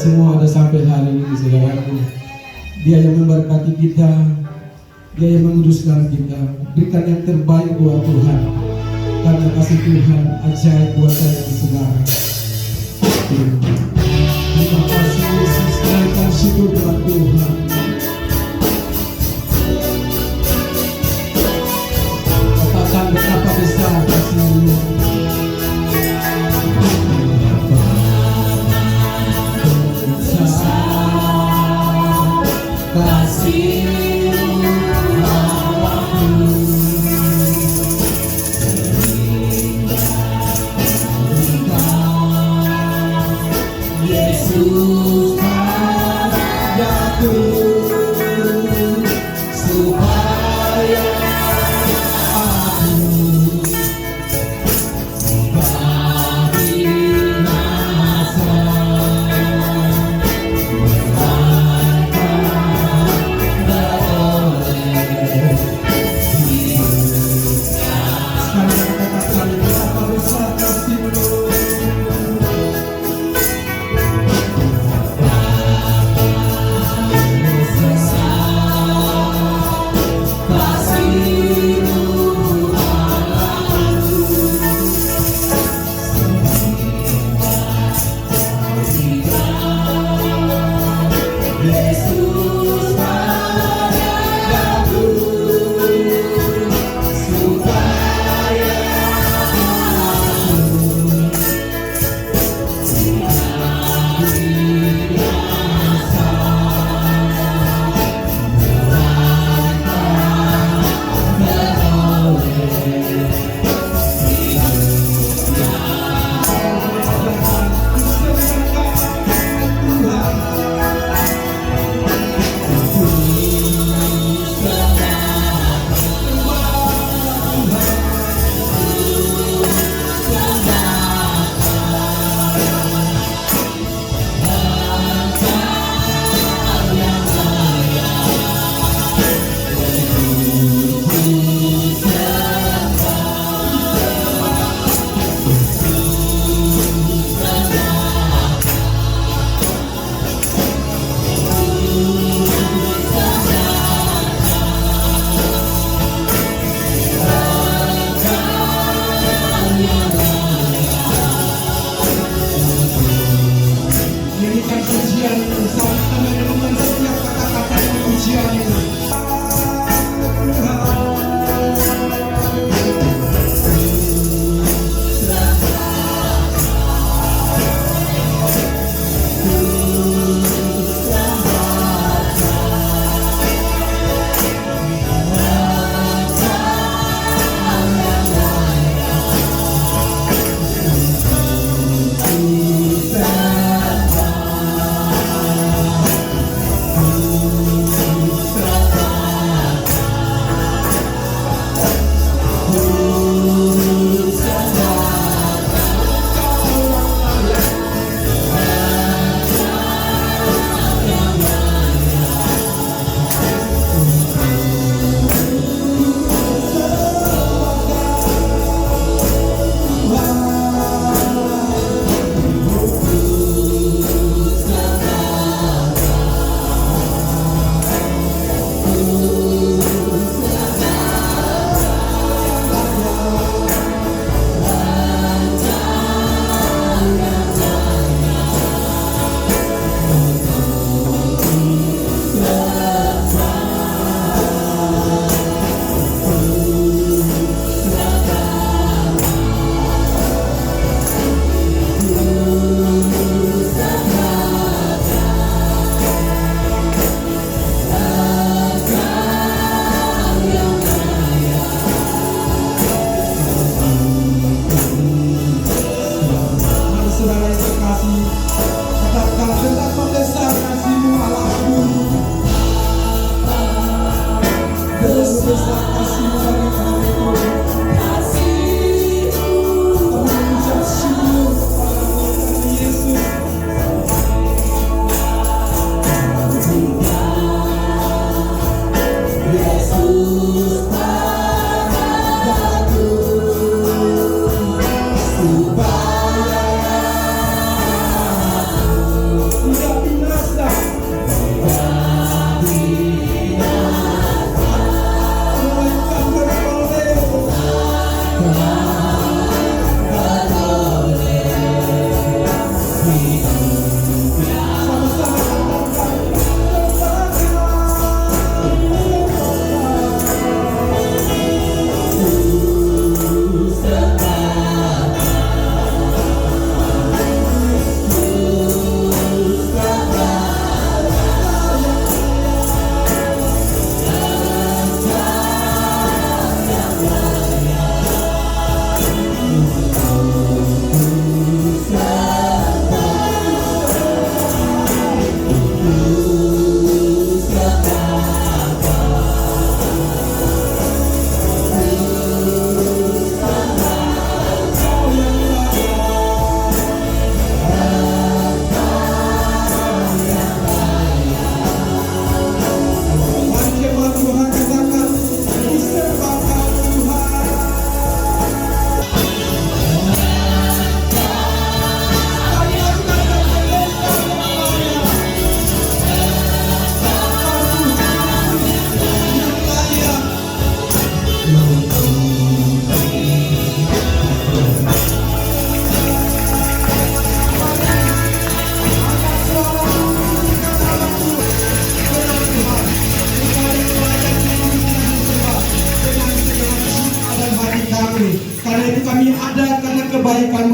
semua ada sampai hari ini, saudaraku. Dia yang memberkati kita, Dia yang menguduskan kita. Berikan yang terbaik buat Tuhan, karena kasih Tuhan ajaib buat saya dan saudara. Terima kasih Yesus, naikkan syukur buat Tuhan. Katakan betapa besar kasih-Mu.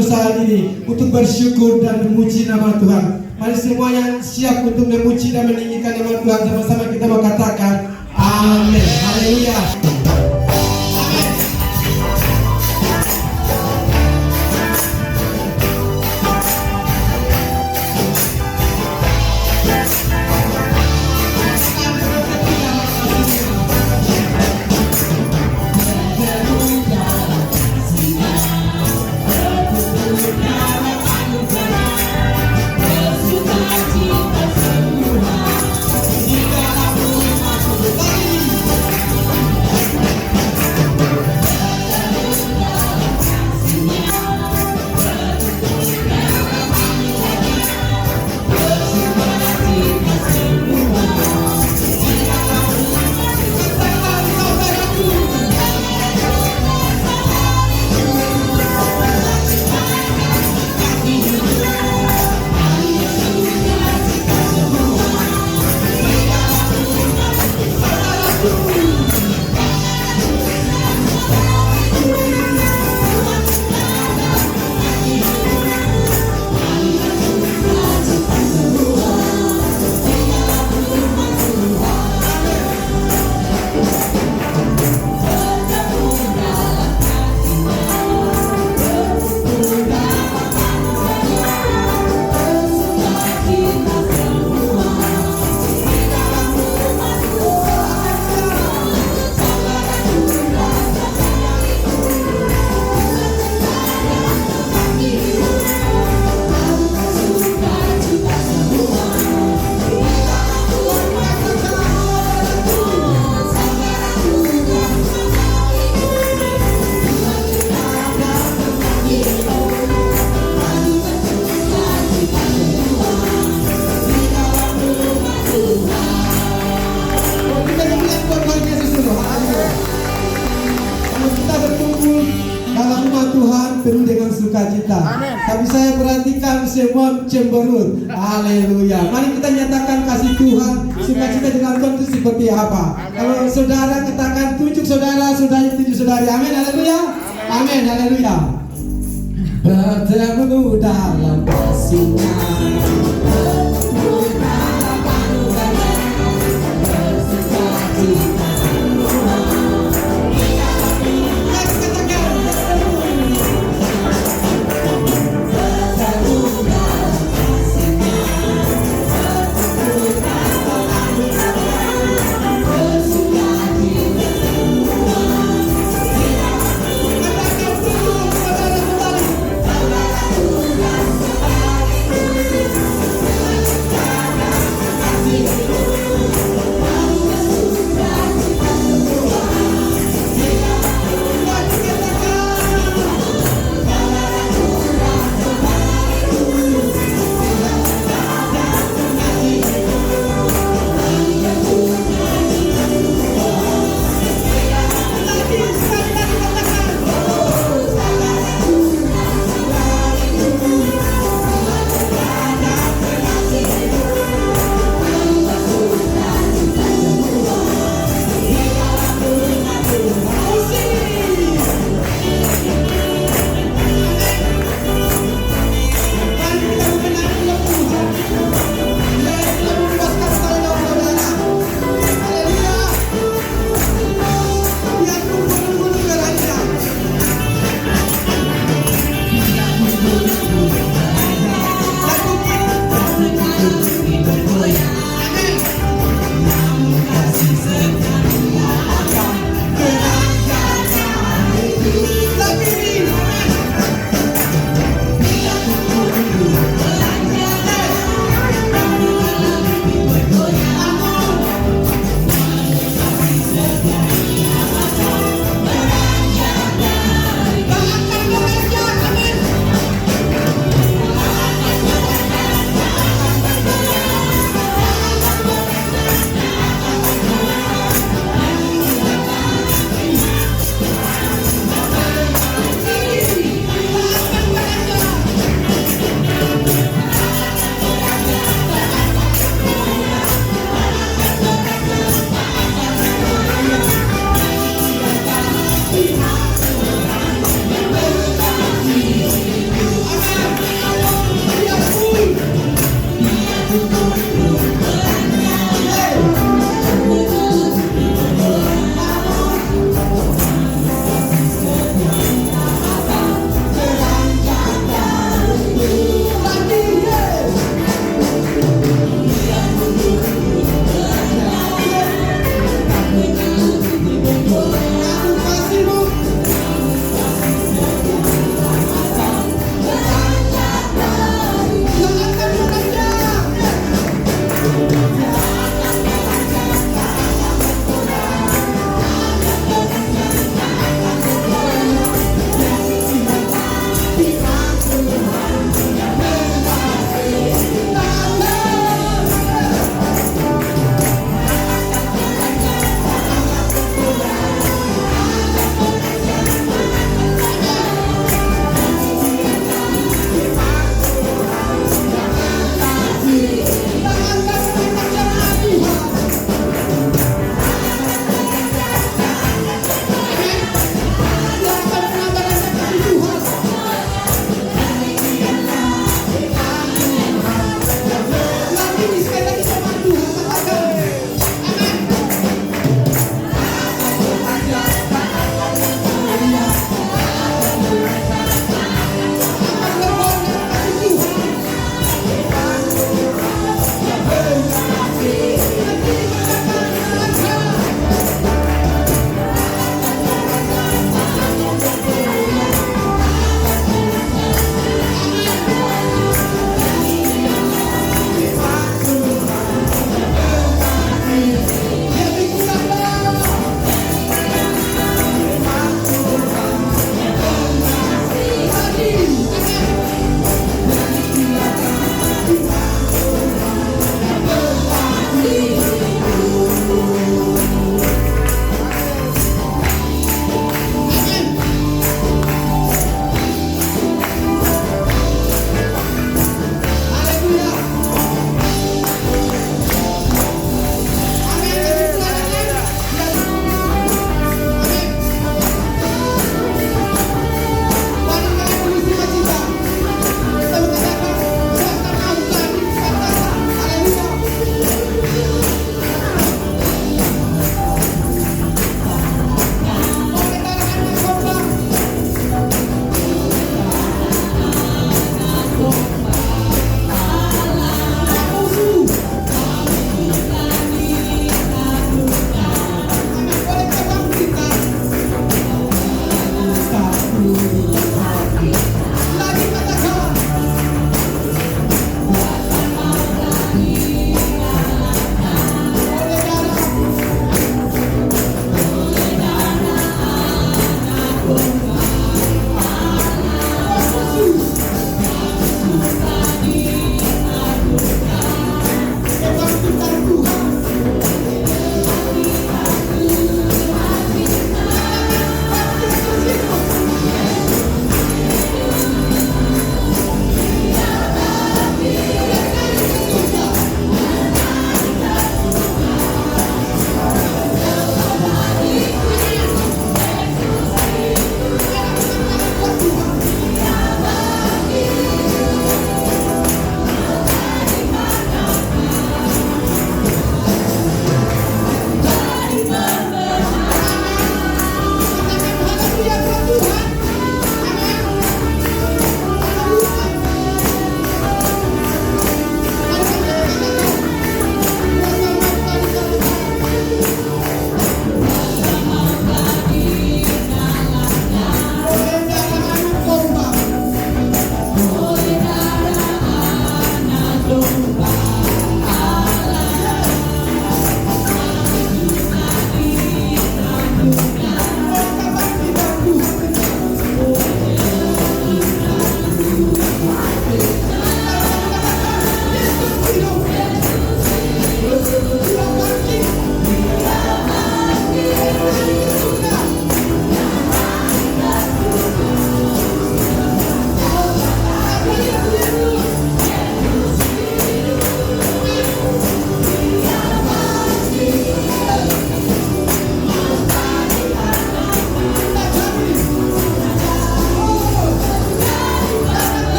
waktu saat ini untuk bersyukur dan memuji nama Tuhan. Mari semua yang siap untuk memuji dan meninggikan nama Tuhan, sama-sama kita mau katakan amin. Haleluya. Penuh dengan sukacita. Tapi saya perhatikan semua cemberut. Haleluya. Mari kita nyatakan kasih Tuhan, sukacita di dalam Tuhan itu seperti apa. Kalau saudara katakan tunjuk saudara, saudara tunjuk saudari. Amin. Haleluya. Amin. Haleluya. Bertemu dalam kasih-Nya.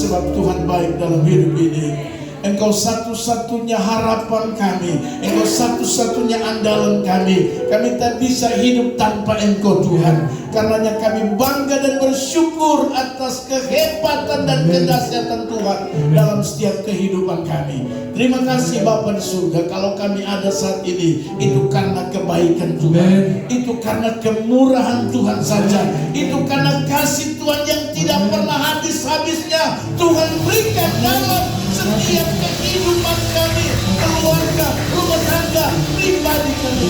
sebab Tuhan baik dalam hidup ini. Engkau satu-satunya harapan kami, Engkau satu-satunya andalan kami. Kami tak bisa hidup tanpa Engkau Tuhan. Karenanya kami bangga dan bersyukur atas kehebatan dan kedahsyatan Tuhan dalam setiap kehidupan kami. Terima kasih Bapa di surga. Kalau kami ada saat ini, itu karena kebaikan Tuhan, itu karena kemurahan Tuhan saja, itu karena kasih Tuhan yang tidak pernah habis-habisnya Tuhan berikan dalam setiap kehidupan kami, keluarga, rumah tangga, pribadi kami.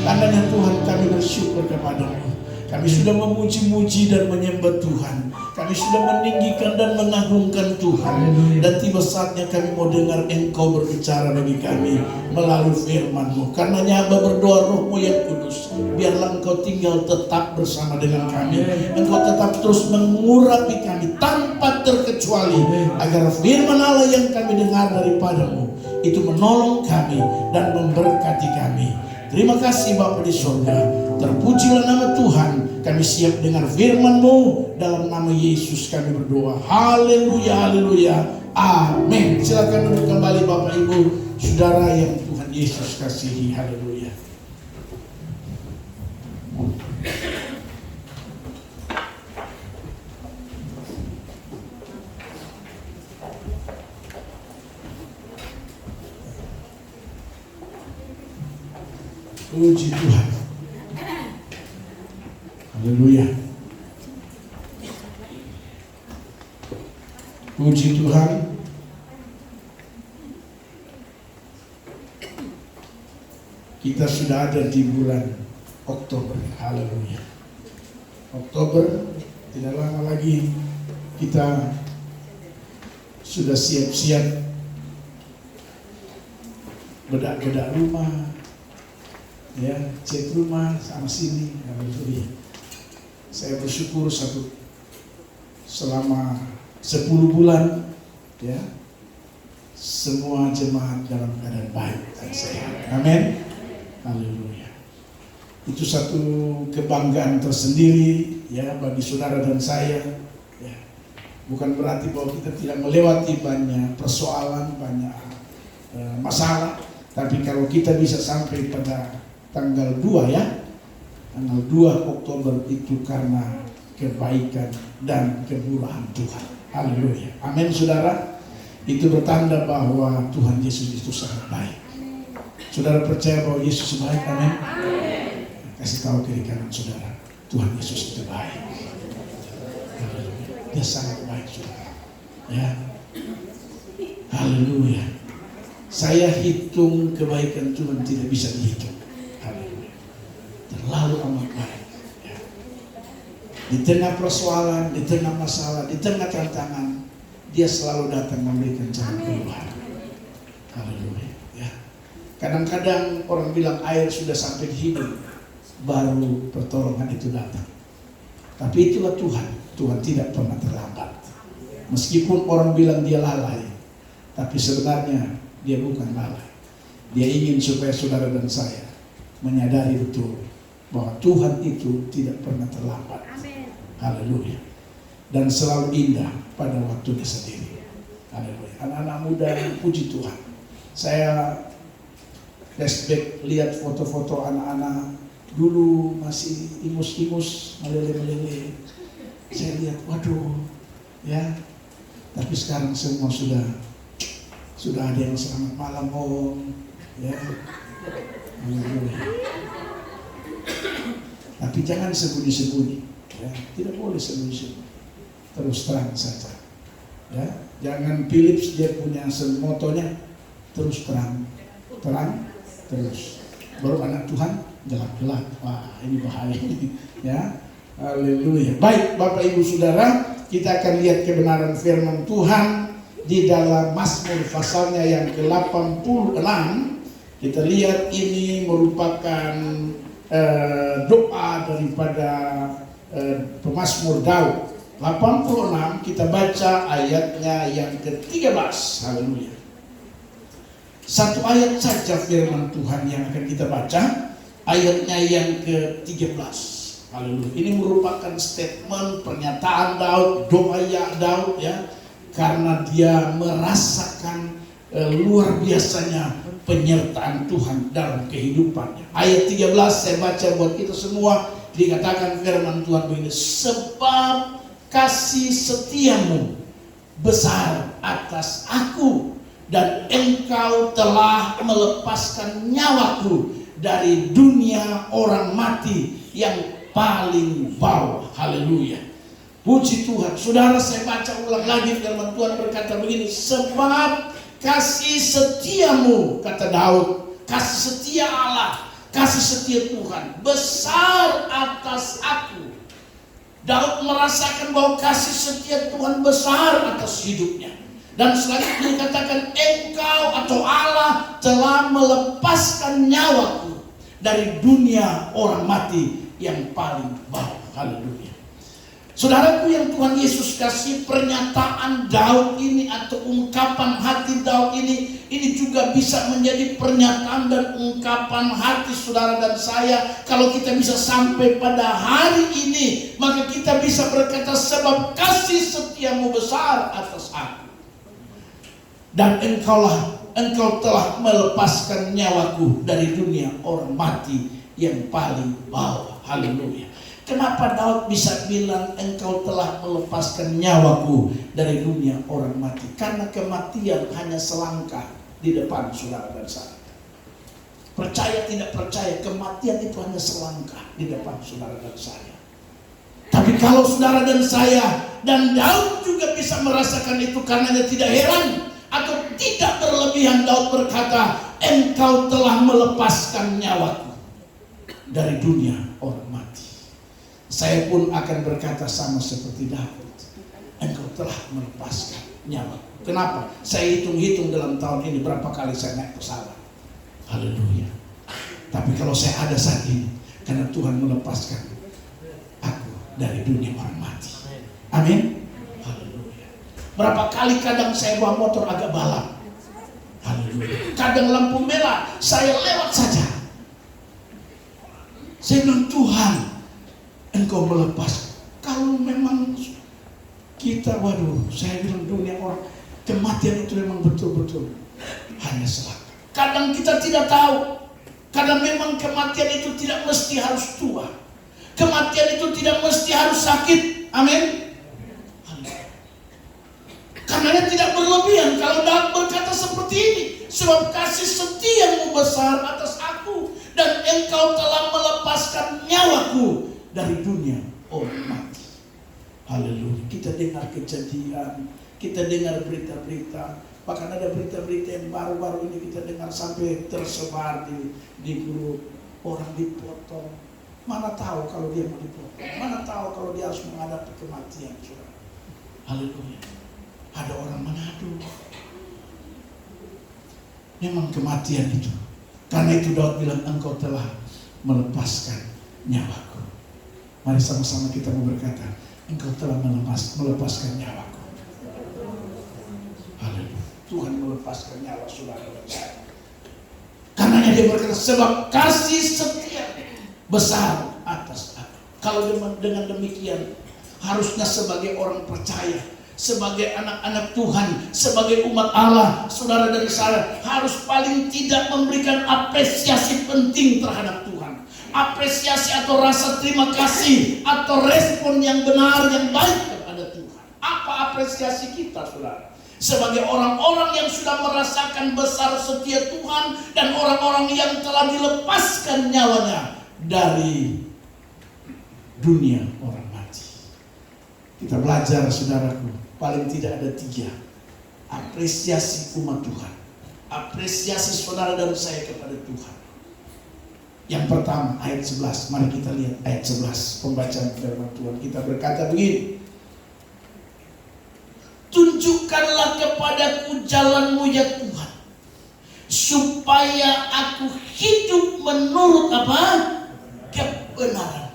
Karenanya Tuhan, kami bersyukur kepadamu. Kami sudah memuji-muji dan menyembah Tuhan. Kami sudah meninggikan dan mengagungkan Tuhan. Dan tiba saatnya kami mau dengar Engkau berbicara bagi kami melalui firman-Mu. Karenanya hamba berdoa, Roh-Mu yang kudus, biarlah Engkau tinggal tetap bersama dengan kami. Engkau tetap terus mengurapi kami tanpa terkecuali, agar firman Allah yang kami dengar daripada-Mu itu menolong kami dan memberkati kami. Terima kasih Bapa di surga. Terpujilah nama Tuhan. Kami siap dengar firman-Mu. Dalam nama Yesus kami berdoa. Haleluya, haleluya, amin. Silakan duduk kembali Bapak Ibu Saudara yang Tuhan Yesus kasihi. Haleluya. Puji Tuhan. Haleluya. Puji Tuhan. Kita sudah ada di bulan Oktober. Haleluya. Oktober, tidak lama lagi kita sudah siap-siap bedak-bedak rumah, ya, cat rumah sama sini. Haleluya. Saya bersyukur selama 10 bulan, ya, semua jemaat dalam keadaan baik dan sehat. Amin. Haleluya. Itu satu kebanggaan tersendiri, ya, bagi saudara dan saya. Ya. Bukan berarti bahwa kita tidak melewati banyak persoalan, banyak masalah, tapi kalau kita bisa sampai pada tanggal 2, ya, tanggal 2 Oktober itu karena kebaikan dan kemurahan Tuhan. Haleluya. Amin saudara. Itu bertanda bahwa Tuhan Yesus itu sangat baik. Saudara percaya bahwa Yesus baik? Amin. Kasih tahu kiri kanan saudara, Tuhan Yesus itu baik. Haleluya. Dia sangat baik saudara. Ya. Haleluya. Saya hitung kebaikan Tuhan tidak bisa dihitung. Haleluya. Terlalu amat baik. Ya. Di tengah persoalan, di tengah masalah, di tengah tantangan, Dia selalu datang memberikan jalan keluar. Haleluya. Ya. Kadang-kadang orang bilang air sudah sampai di hidung, baru pertolongan itu datang. Tapi itulah Tuhan. Tuhan tidak pernah terlambat. Meskipun orang bilang dia lalai, tapi sebenarnya dia bukan lalai. Dia ingin supaya saudara dan saya menyadari betul bahwa Tuhan itu tidak pernah terlambat. Haleluya. Dan selalu indah pada waktunya sendiri. Haleluya. Anak-anak muda, puji Tuhan. Saya flashback lihat foto-foto anak-anak dulu masih imus-imus, meleleh-meleleh. Saya lihat, waduh, ya. Tapi sekarang semua sudah ada yang selamat malam om, ya. Haleluya. Tapi jangan sembunyi-sembunyi, ya. Tidak boleh sembunyi-sembunyi. Terus terang saja, ya. Jangan Philips dia punya motonya terus terang, terang terus. Baru anak Tuhan gelap-gelap. Wah, ini bahaya ini, ya. Haleluya. Baik, Bapak Ibu Saudara, kita akan lihat kebenaran firman Tuhan di dalam Mazmur pasalnya yang ke-86. Kita lihat ini merupakan doa daripada pemazmur Daud. 86 kita baca ayatnya yang ke-13. Haleluya. Satu ayat saja firman Tuhan yang akan kita baca, ayatnya yang ke-13. Haleluya. Ini merupakan statement pernyataan Daud, doa Daud ya, karena dia merasakan luar biasanya penyertaan Tuhan dalam kehidupannya. Ayat 13 saya baca buat kita semua, dikatakan firman Tuhan begini, sebab kasih setiamu besar atas aku, dan engkau telah melepaskan nyawaku dari dunia orang mati yang paling bawah. Haleluya. Puji Tuhan. Saudara, saya baca ulang lagi firman Tuhan berkata begini, sebab kasih setiamu, kata Daud, kasih setia Allah, kasih setia Tuhan besar atas aku. Daud merasakan bahwa kasih setia Tuhan besar atas hidupnya. Dan selanjutnya dikatakan, engkau atau Allah telah melepaskan nyawaku dari dunia orang mati yang paling bawah. Haleluya. Saudaraku yang Tuhan Yesus kasih, pernyataan Daud ini atau ungkapan hati Daud ini juga bisa menjadi pernyataan dan ungkapan hati saudara dan saya. Kalau kita bisa sampai pada hari ini, maka kita bisa berkata, sebab kasih setiamu besar atas aku, dan engkau telah melepaskan nyawaku dari dunia orang mati yang paling bawah. Haleluya. Kenapa Daud bisa bilang engkau telah melepaskan nyawaku dari dunia orang mati? Karena kematian hanya selangkah di depan saudara dan saya. Percaya tidak percaya, kematian itu hanya selangkah di depan saudara dan saya. Tapi kalau saudara dan saya, dan Daud juga bisa merasakan itu, karenanya tidak heran atau tidak berlebihan Daud berkata, engkau telah melepaskan nyawaku dari dunia orang mati. Saya pun akan berkata sama seperti Daud, engkau telah melepaskan nyawaku. Kenapa? Saya hitung-hitung dalam tahun ini berapa kali saya naik pesawat. Haleluya. Tapi kalau saya ada saat ini, karena Tuhan melepaskan aku dari dunia orang mati. Amin. Haleluya. Berapa kali kadang saya bawa motor agak balap. Haleluya. Kadang lampu merah saya lewat saja. Saya bilang, Tuhan, engkau melepas. Kalau memang kita, waduh, saya bilang dunia orang, kematian itu memang betul-betul hanya selangkah. Kadang kita tidak tahu, karena memang kematian itu tidak mesti harus tua. Kematian itu tidak mesti harus sakit. Amin. Karena tidak berlebihan kalau Daud berkata seperti ini, sebab kasih setiamu besar atas aku, dan engkau telah melepaskan nyawaku dari dunia orang mati. Haleluya. Kita dengar kejadian, kita dengar berita-berita, bahkan ada berita-berita yang baru-baru ini kita dengar sampai tersebar di grup, orang dipotong. Mana tahu kalau dia mau dipotong, mana tahu kalau dia harus menghadapi kematian. Haleluya. Ada orang Manado, memang kematian itu. Karena itu Daud bilang, engkau telah melepaskan nyawaku. Mari sama-sama kita mau berkata, engkau telah melepaskan nyawaku. Haleluya. Tuhan melepaskan nyawa saudara dan saya. Karenanya dia berkata, sebab kasih setia besar atas aku. Kalau dengan demikian, harusnya sebagai orang percaya, sebagai anak-anak Tuhan, sebagai umat Allah, saudara dan saya harus paling tidak memberikan apresiasi penting terhadap Tuhan. Apresiasi atau rasa terima kasih atau respon yang benar, yang baik kepada Tuhan. Apa apresiasi kita, saudara? Sebagai orang-orang yang sudah merasakan besar setia Tuhan dan orang-orang yang telah dilepaskan nyawanya dari dunia orang mati. Kita belajar, saudaraku, paling tidak ada 3 apresiasi umat Tuhan, apresiasi saudara dan saya kepada Tuhan. Yang pertama, ayat 11. Mari kita lihat ayat 11 pembacaan firman Tuhan. Kita berkata begini, tunjukkanlah kepadaku jalan-Mu ya Tuhan, supaya aku hidup menurut apa? Kebenaran.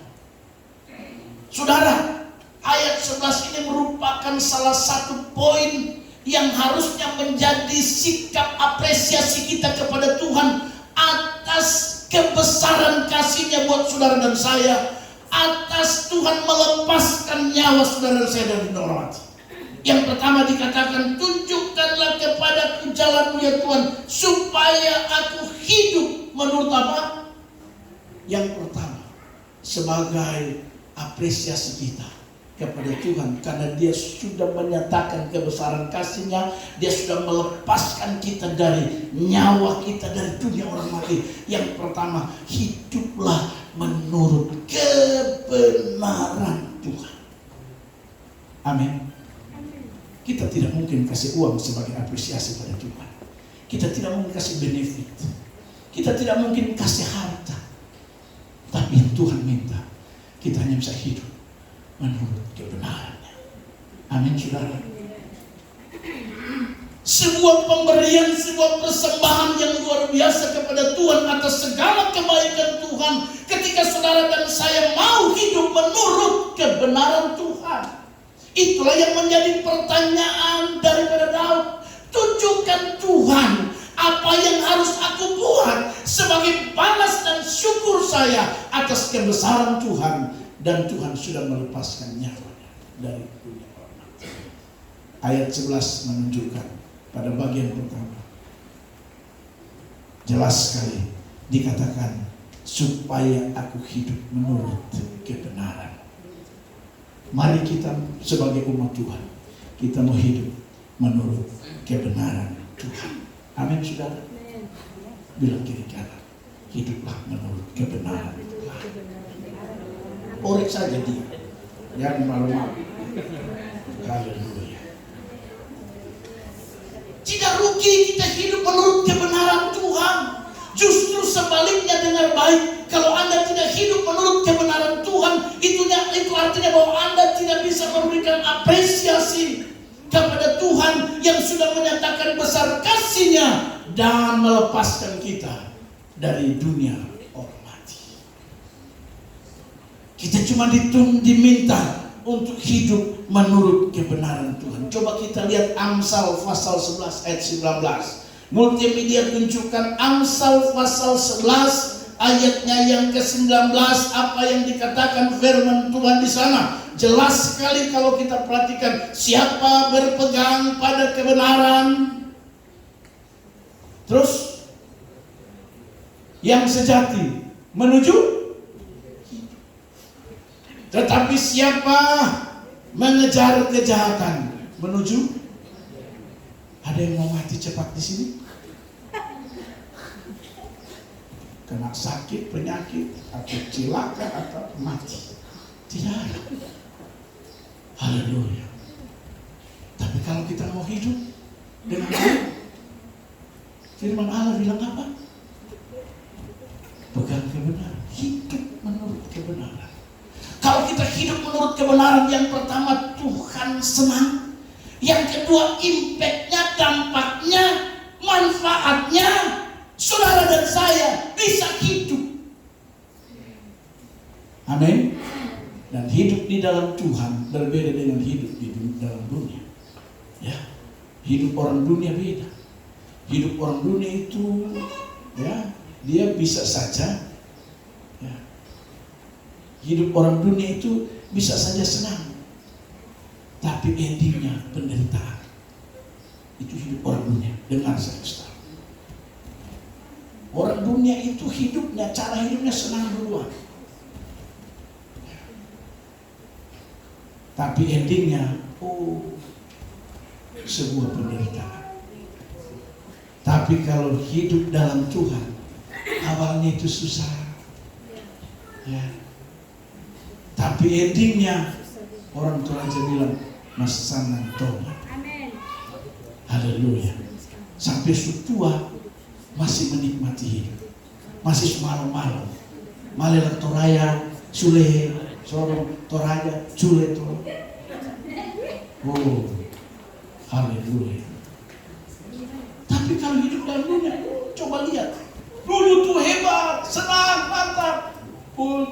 Saudara, ayat 11 ini merupakan salah satu poin yang harusnya menjadi sikap apresiasi kita kepada Tuhan atas kebesaran kasih-Nya buat saudara dan saya, atas Tuhan melepaskan nyawa saudara saya dari neraka mati. Yang pertama dikatakan, tunjukkanlah kepadaku jalanmu ya Tuhan, supaya aku hidup menurut apa? Yang pertama, sebagai apresiasi kita kepada Tuhan, karena Dia sudah menyatakan kebesaran kasih-Nya, Dia sudah melepaskan kita dari nyawa kita dari dunia orang mati. Yang pertama, hiduplah menurut kebenaran Tuhan. Amin. Kita tidak mungkin kasih uang sebagai apresiasi pada Tuhan. Kita tidak mungkin kasih benefit. Kita tidak mungkin kasih harta. Tapi Tuhan minta kita hanya bisa hidup menurut kebenarannya. Amin, saudara. Sebuah pemberian, sebuah persembahan yang luar biasa kepada Tuhan atas segala kebaikan Tuhan. Ketika saudara dan saya mau hidup menurut kebenaran Tuhan. Itulah yang menjadi pertanyaan daripada Daud. Tunjukkan Tuhan apa yang harus aku buat sebagai balas dan syukur saya atas kebesaran Tuhan. Dan Tuhan sudah melepaskan nyawanya dari dunia orang mati. Ayat 11 menunjukkan pada bagian pertama, jelas sekali dikatakan, supaya aku hidup menurut kebenaran. Mari kita sebagai umat Tuhan, kita mau hidup menurut kebenaran Tuhan. Amin, saudara. Bilang kiri kanan, hiduplah menurut kebenaran Tuhan. Orek saja dia, jangan malu-malu. Haleluya. Tidak rugi kita hidup menurut kebenaran Tuhan. Justru sebaliknya, dengar baik, kalau Anda tidak hidup menurut kebenaran Tuhan, itu artinya bahwa Anda tidak bisa memberikan apresiasi kepada Tuhan yang sudah menyatakan besar kasih-Nya dan melepaskan kita dari dunia orang mati. Kita cuma diminta untuk hidup menurut kebenaran Tuhan. Coba kita lihat Amsal pasal 11 ayat 19. Multimedia tunjukkan Amsal pasal 11 ayatnya yang ke-19, apa yang dikatakan firman Tuhan di sana. Jelas sekali kalau kita perhatikan, siapa berpegang pada kebenaran, terus yang sejati menuju, tetapi siapa mengejar kejahatan menuju. Ada yang mau mati cepat di sini? Kena sakit, penyakit, atau cilaka, atau mati? Tidak ada. Haleluya. Tapi kalau kita mau hidup dengan baik, firman Allah bilang apa? Pegang kebenaran, hidup menurut kebenaran. Kalau kita hidup menurut kebenaran, yang pertama Tuhan senang. Yang kedua, impact-nya, dampaknya, manfaatnya, saudara dan saya bisa hidup. Amin. Dan hidup di dalam Tuhan berbeda dengan hidup di dalam dunia. Ya, hidup orang dunia beda. Hidup orang dunia itu, ya, dia bisa saja. Ya, hidup orang dunia itu bisa saja senang. Tapi endingnya penderitaan. Itu hidup orang dunia. Dengar saya, saudara. Orang dunia itu hidupnya, cara hidupnya senang duluan. Tapi endingnya, sebuah penderitaan. Tapi kalau hidup dalam Tuhan, awalnya itu susah. Ya. Tapi endingnya, orang tua aja bilang, Mas Sanang tobat. Haleluya. Sampai tua masih menikmati hidup. Masih malam-malam. Malela toraya, sule, sorong, toraya, sule, torong. Haleluya. Tapi kalau hidup dalam dunia, coba lihat. Dulu tuh hebat, senang, mantap.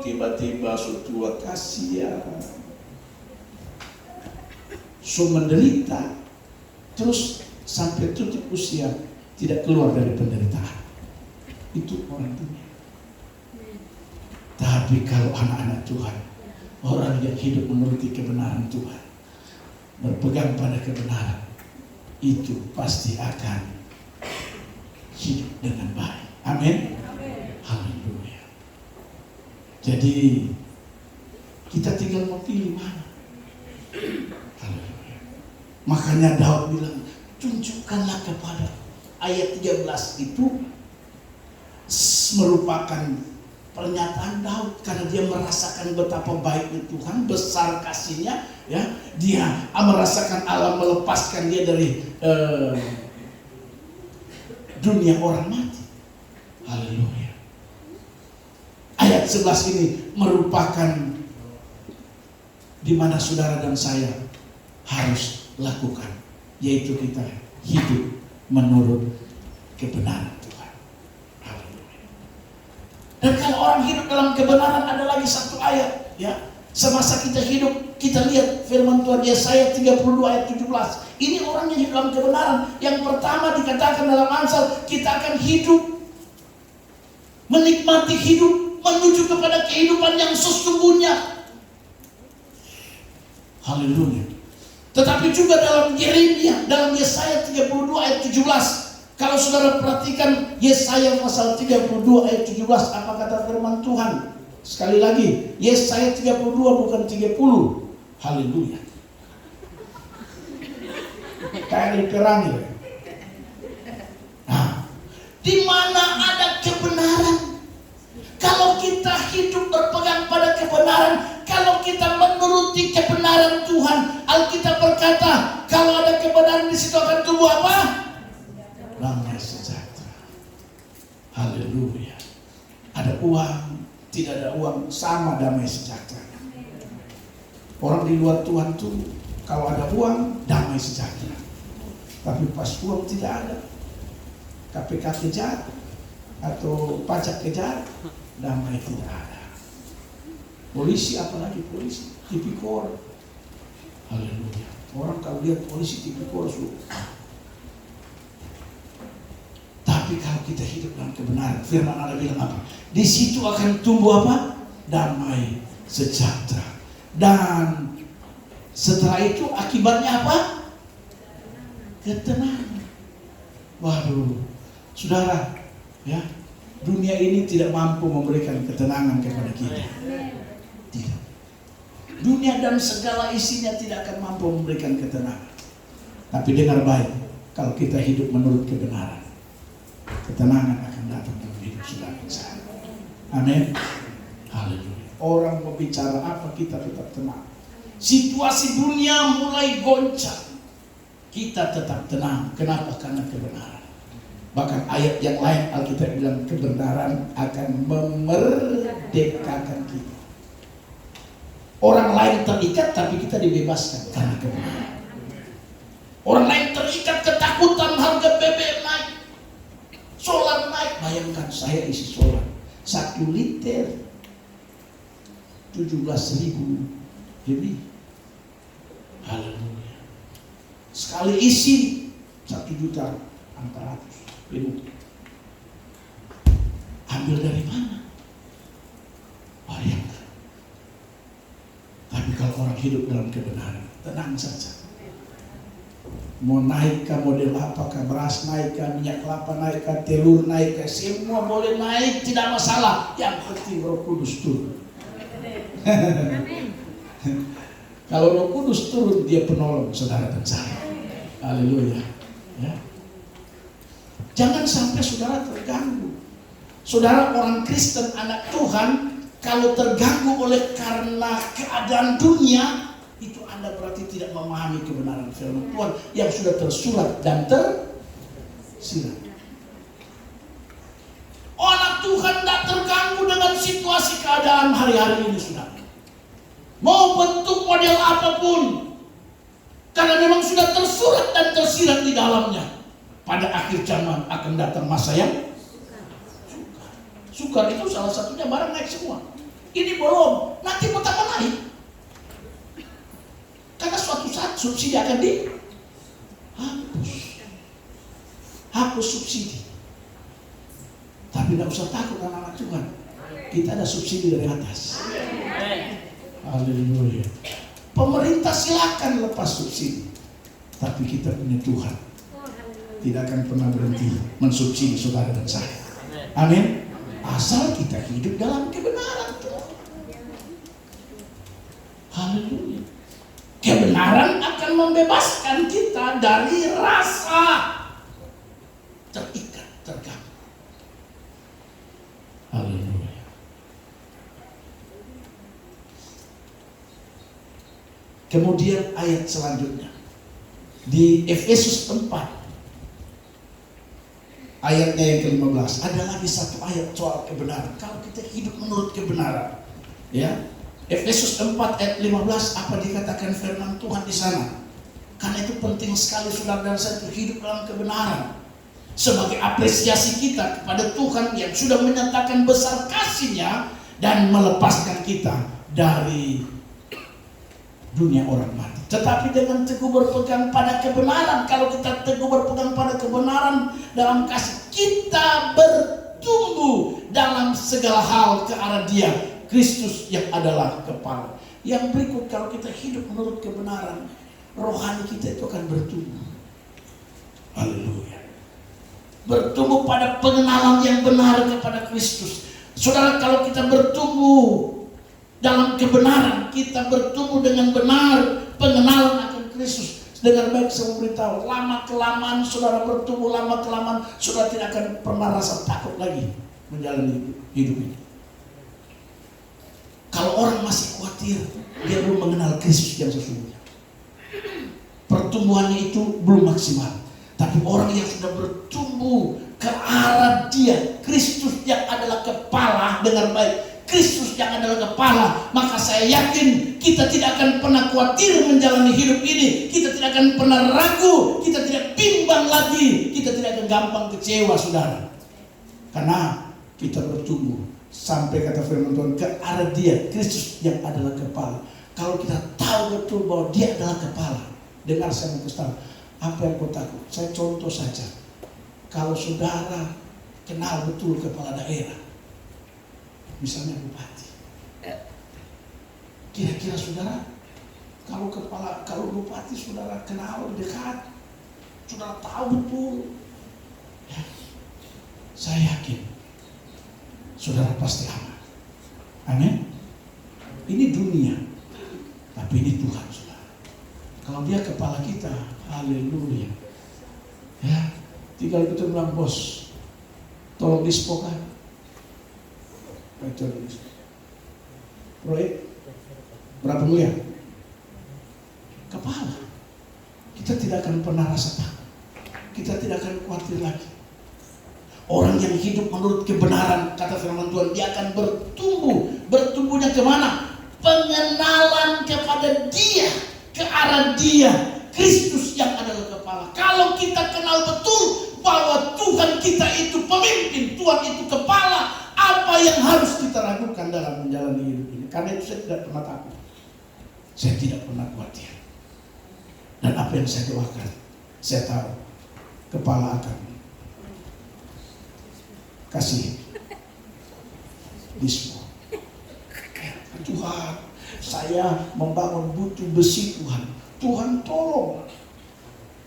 Tiba-tiba tua kasihan. So menderita, terus sampai tutup usia tidak keluar dari penderitaan. Itu orang dunia. Tapi kalau anak-anak Tuhan, Orang yang hidup menuruti kebenaran Tuhan, berpegang pada kebenaran, itu pasti akan hidup dengan baik. Amin. Haleluya. Jadi kita tinggal memilih mana. Haleluya. Makanya Daud bilang, tunjukkanlah kepada. Ayat 13 itu merupakan pernyataan Daud karena dia merasakan betapa baiknya Tuhan, besar kasihnya, ya. Dia merasakan Allah melepaskan dia dari dunia orang mati. Haleluya. Ayat 11 ini merupakan di mana saudara dan saya harus lakukan, yaitu kita hidup menurut kebenaran Tuhan. Haleluya. Dan kalau orang hidup dalam kebenaran, ada lagi satu ayat, ya. Semasa kita hidup, kita lihat firman Tuhan Yesaya 32 ayat 17. Ini orang yang hidup dalam kebenaran. Yang pertama dikatakan dalam Amsal, kita akan hidup, menikmati hidup, menuju kepada kehidupan yang sesungguhnya. Haleluya. Tetapi juga dalam Yeremia, dalam Yesaya 32 ayat 17. Kalau saudara perhatikan Yesaya pasal 32 ayat 17, apa kata firman Tuhan? Sekali lagi, Yesaya 32 bukan 30. Haleluya. Kayak diperangi. Nah, di mana ada kebenaran, kalau kita hidup berpegang pada kebenaran, kalau kita menuruti kebenaran Tuhan, Alkitab berkata, kalau ada kebenaran di situ akan tumbuh apa? Damai sejahtera. Haleluya. Ada uang, tidak ada uang, sama damai sejahtera. Orang di luar Tuhan tuh, kalau ada uang, damai sejahtera. Tapi pas uang tidak ada, KPK kejar atau pajak kejar, damai tidak ada. Polisi, apalagi polisi, tipikor. Haleluya. Orang kalau lihat polisi tipikor, tapi kalau kita hidup dalam kebenaran, firman Allah bilang apa? Di situ akan tumbuh apa? Damai sejahtera. Dan setelah itu akibatnya apa? Ketenangan. Waduh, saudara, ya, dunia ini tidak mampu memberikan ketenangan kepada kita. Tidak. Dunia dan segala isinya tidak akan mampu memberikan ketenangan. Tapi dengar baik, kalau kita hidup menurut kebenaran, ketenangan akan datang dalam hidup saudara dan saya. Amin. Haleluya. Orang mau bicara apa, kita tetap tenang. Situasi dunia mulai goncang, kita tetap tenang. Kenapa? Karena kebenaran. Bahkan ayat yang lain Alkitab bilang kebenaran akan memerdekakan kita. Orang lain terikat, tapi kita dibebaskan karena kebenaran. Orang lain terikat ketakutan, harga BBM naik, solar naik. Bayangkan saya isi solar 1 liter 17.000 lebih. Haleluya. Sekali isi 1.400.000 ribu. Ambil dari mana? Bayangkan. Tapi kalau orang hidup dalam kebenaran, tenang saja. Mau naik ke model apakah, beras naik ke, minyak kelapa naik ke, telur naik ke, semua boleh naik, tidak masalah. Yang penting Roh Kudus turun. Kalau Roh Kudus turun, dia penolong saudara dan saya. Haleluya. Ya. Jangan sampai saudara terganggu. Saudara orang Kristen, anak Tuhan, kalau terganggu oleh karena keadaan dunia, itu Anda berarti tidak memahami kebenaran firman Tuhan yang sudah tersurat dan tersirat. Anak Tuhan tidak terganggu dengan situasi keadaan hari-hari ini, saudara. Mau bentuk model apapun, karena memang sudah tersurat dan tersirat di dalamnya. Pada akhir zaman akan datang masa yang sukar. Itu salah satunya barang naik semua. Ini belum, nanti pertama naik. Karena suatu saat subsidi akan dihapus. Hapus subsidi. Tapi tidak usah takut anak-anak Tuhan. Kita ada subsidi dari atas. Haleluya. Pemerintah silakan lepas subsidi, tapi kita punya Tuhan tidak akan pernah berhenti mensubsidi saudara dan saya. Amin. Asal kita hidup dalam kebenaran Tuhan. Haleluya. Kebenaran akan membebaskan kita dari rasa terikat, terganggu. Haleluya. Kemudian ayat selanjutnya di Efesus 4 ayatnya yang ke-15, ada lagi satu ayat soal kebenaran. Kalau kita hidup menurut kebenaran, ya, Efesus 4 ayat 15, apa dikatakan firman Tuhan di sana? Karena itu penting sekali saudara dan saya hidup dalam kebenaran sebagai apresiasi kita kepada Tuhan yang sudah menyatakan besar kasih-Nya dan melepaskan kita dari dunia orang mati. Tetapi dengan teguh berpegang pada kebenaran, kalau kita teguh berpegang pada kebenaran dalam kasih, kita bertumbuh dalam segala hal ke arah Dia, Kristus yang adalah kepala. Yang berikut, kalau kita hidup menurut kebenaran, rohani kita itu akan bertumbuh. Haleluya. Bertumbuh pada pengenalan yang benar kepada Kristus. Saudara, kalau kita bertumbuh dalam kebenaran, kita bertumbuh dengan benar pengenalan akan Kristus. Dengar baik, saya memberitahu, lama kelamaan saudara bertumbuh, lama kelamaan saudara tidak akan pernah rasa takut lagi menjalani hidup ini. Kalau orang masih khawatir, dia belum mengenal Kristus yang sesungguhnya. Pertumbuhannya itu belum maksimal. Tapi orang yang sudah bertumbuh ke arah Dia, Kristus yang adalah kepala, dengar baik, Kristus yang adalah kepala, maka saya yakin kita tidak akan pernah khawatir menjalani hidup ini. Kita tidak akan pernah ragu, kita tidak bimbang lagi, kita tidak akan gampang kecewa, saudara. Karena kita bertumbuh sampai kata firman Tuhan ke arah Dia, Kristus yang adalah kepala. Kalau kita tahu betul bahwa Dia adalah kepala, dengar saya mau kasih tahu, apa yang kau takut? Saya contoh saja. Kalau saudara kenal betul kepala daerah, misalnya bupati, kira-kira saudara, kalau bupati saudara kenal dekat, saudara tahu betul, ya, saya yakin saudara pasti aman. Amin. Ini dunia, tapi ini Tuhan, saudara. Kalau Dia kepala kita, haleluya. Ya, tinggal kita bilang, bos, tolong dispokan. Proyek berapa miliar? Kepala. Kita tidak akan pernah rasa takut. Kita tidak akan khawatir lagi. Orang yang hidup menurut kebenaran, kata firman Tuhan, dia akan bertumbuh. Bertumbuhnya kemana? Pengenalan kepada Dia, ke arah Dia, Kristus yang adalah kepala. Kalau kita kenal betul bahwa Tuhan kita itu pemimpin, Tuhan itu kepala, apa yang harus kita ragukan dalam menjalani hidup ini? Karena itu saya tidak pernah takut, saya tidak pernah khawatir. Dan apa yang saya doakan, saya tahu kepala akan kasih dispo. Tuhan, saya membangun butuh besi, Tuhan. Tuhan tolong,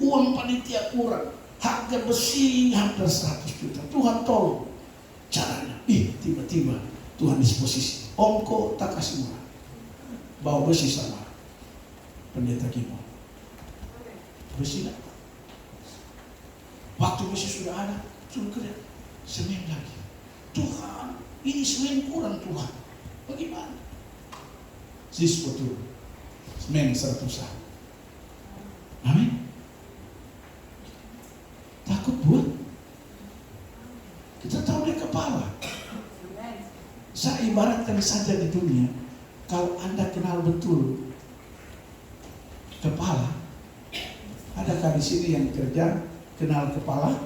uang panitia kurang, harga besi hampir 100 juta. Tuhan tolong. Caranya, tiba-tiba Tuhan disposisi, ongko tak kasih murah, bawa besi sama pendeta Kimo, besi tak. Waktu besi sudah ada, suruh kerja, semen lagi. Tuhan, ini semen kurang, Tuhan, bagaimana? Dispo turun, semen 100. Amin. Takut buat? Kita tahu Dia kepala. Saya ibaratkan saja di dunia, kalau Anda kenal betul kepala, adakah di sini yang kerja kenal kepala?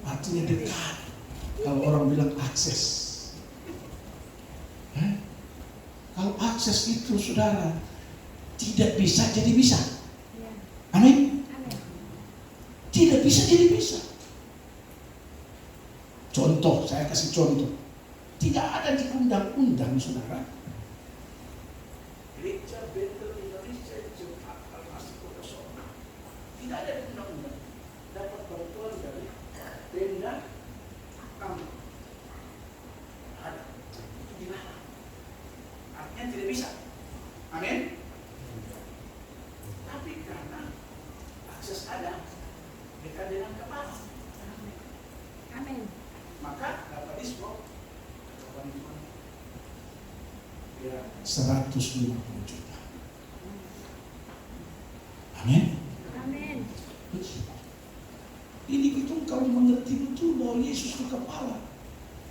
Artinya dekat. Kalau orang bilang akses, kalau akses itu, saudara, tidak bisa jadi bisa. Amin. Tidak bisa jadi bisa. Contoh, saya kasih contoh. Tidak ada di undang-undang, saudara, Gereja Bethel Indonesia Jemaat Al-Masih Kota Sorong tidak ada di undang-undang dapat bantuan dari tenda kampung. Ada, itu dilarang. Artinya tidak bisa. Amin. Tapi karena akses ada dekat dengan kepala, Amin. maka dapat diskon. Ya, 150 juta. Amin. Amin. Ini itu kalau mengerti betul bahwa Yesus itu kepala,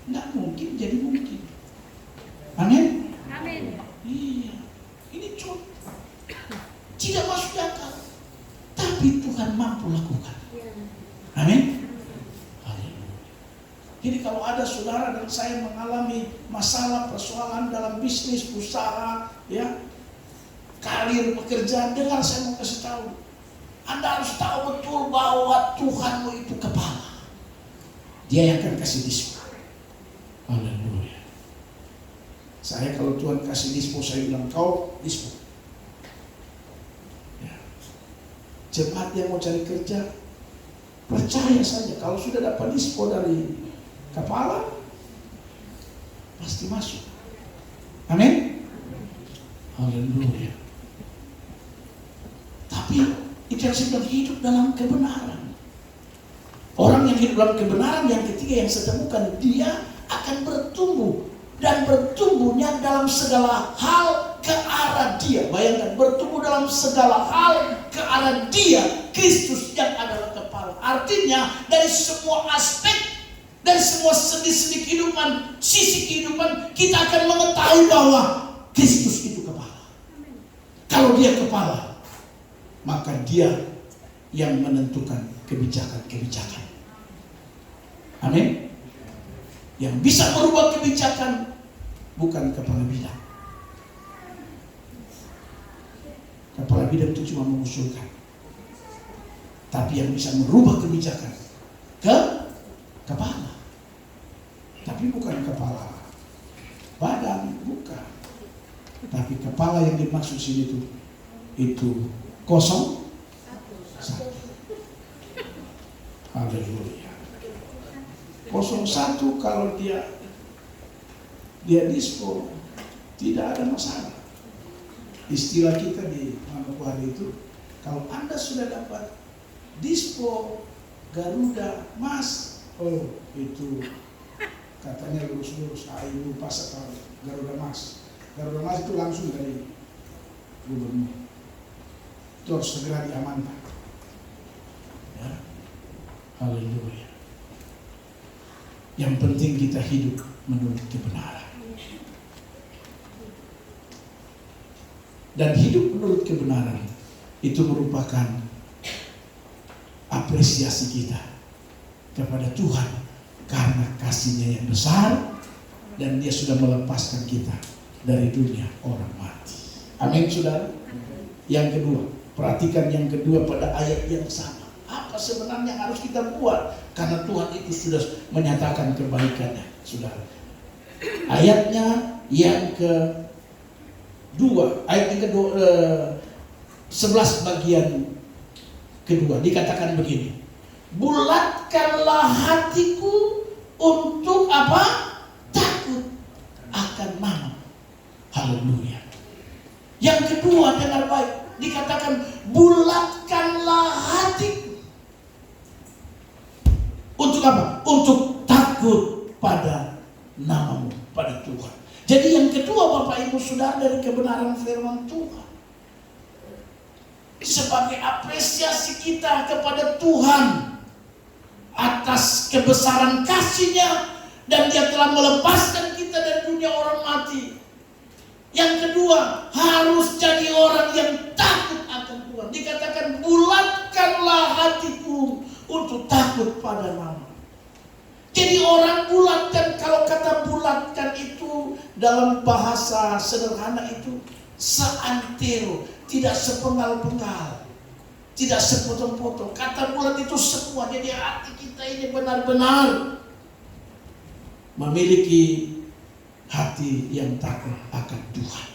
nggak mungkin jadi mungkin. Amin. Amin. Iya, ini contoh tidak masuk akal, tapi Tuhan mampu lakukan. Ya. Amin. Haleluya. Jadi kalau ada saudara dan saya mengalami masalah persoalan dalam bisnis, usaha, ya, karir, pekerjaan, dengar saya mau kasih tahu. Anda harus tahu betul bahwa Tuhanmu itu kepala. Dia yang akan kasih diskon. Haleluya. Saya kalau Tuhan kasih diskon, saya bilang kau diskon. Ya. Jemaat yang mau cari kerja, percaya saja kalau sudah dapat diskon dari kepala, pasti masuk. Amin. Haleluya. Tapi itu yang saya bilang, hidup dalam kebenaran. Orang yang hidup dalam kebenaran yang ketiga yang saya temukan, dia akan bertumbuh. Dan bertumbuhnya dalam segala hal ke arah dia. Bayangkan, bertumbuh dalam segala hal ke arah dia, Kristus yang adalah kepala. Artinya dari semua aspek, dari semua sendi-sendi kehidupan, sisi kehidupan, kita akan mengetahui bahwa Kristus itu kepala. Kalau dia kepala, maka dia yang menentukan kebijakan-kebijakan. Amin. Yang bisa merubah kebijakan bukan kepala bidang. Kepala bidang itu cuma mengusulkan. Tapi yang bisa merubah kebijakan kepala. Tapi bukan kepala badan, bukan. Tapi kepala yang dimaksud sini itu 01. Haleluya. 01 kalau dia diskon tidak ada masalah. Istilah kita di Manokwari itu, kalau Anda sudah dapat diskon Garuda Mas, oh itu katanya lurus-lurus, ayo pas atau Garuda Mas. Garuda Mas itu langsung dari gubernur. Itu harus segera diamankan. Ya. Haleluya. Yang penting kita hidup menurut kebenaran. Dan hidup menurut kebenaran itu merupakan apresiasi kita kepada Tuhan karena kasih-Nya yang besar dan Dia sudah melepaskan kita dari dunia orang mati. Amin, saudara. Yang kedua, perhatikan yang kedua pada ayat yang sama. Apa sebenarnya yang harus kita buat? Karena Tuhan itu sudah menyatakan kebaikannya, saudara. Ayatnya yang kedua, ayat yang kedua, 11 bagian kedua dikatakan begini: bulatkanlah hatiku untuk apa? Takut akan nama. Haleluya. Yang kedua, dengar baik, dikatakan bulatkanlah hatiku. Untuk apa? Untuk takut pada namamu, pada Tuhan. Jadi yang kedua, Bapak Ibu Saudara, dari kebenaran firman Tuhan, sebagai apresiasi kita kepada Tuhan atas kebesaran kasih-Nya dan Dia telah melepaskan kita dari dunia orang mati. Yang kedua, harus jadi orang yang takut akan Tuhan. Dikatakan bulatkanlah hatiku untuk takut pada nama. Jadi orang bulatkan, kalau kata bulatkan itu dalam bahasa sederhana itu seantero, tidak sepenggal-penggal, tidak sepotong-potong. Kata bulat itu semua. Jadi hati kita ini benar-benar memiliki hati yang takut akan Tuhan.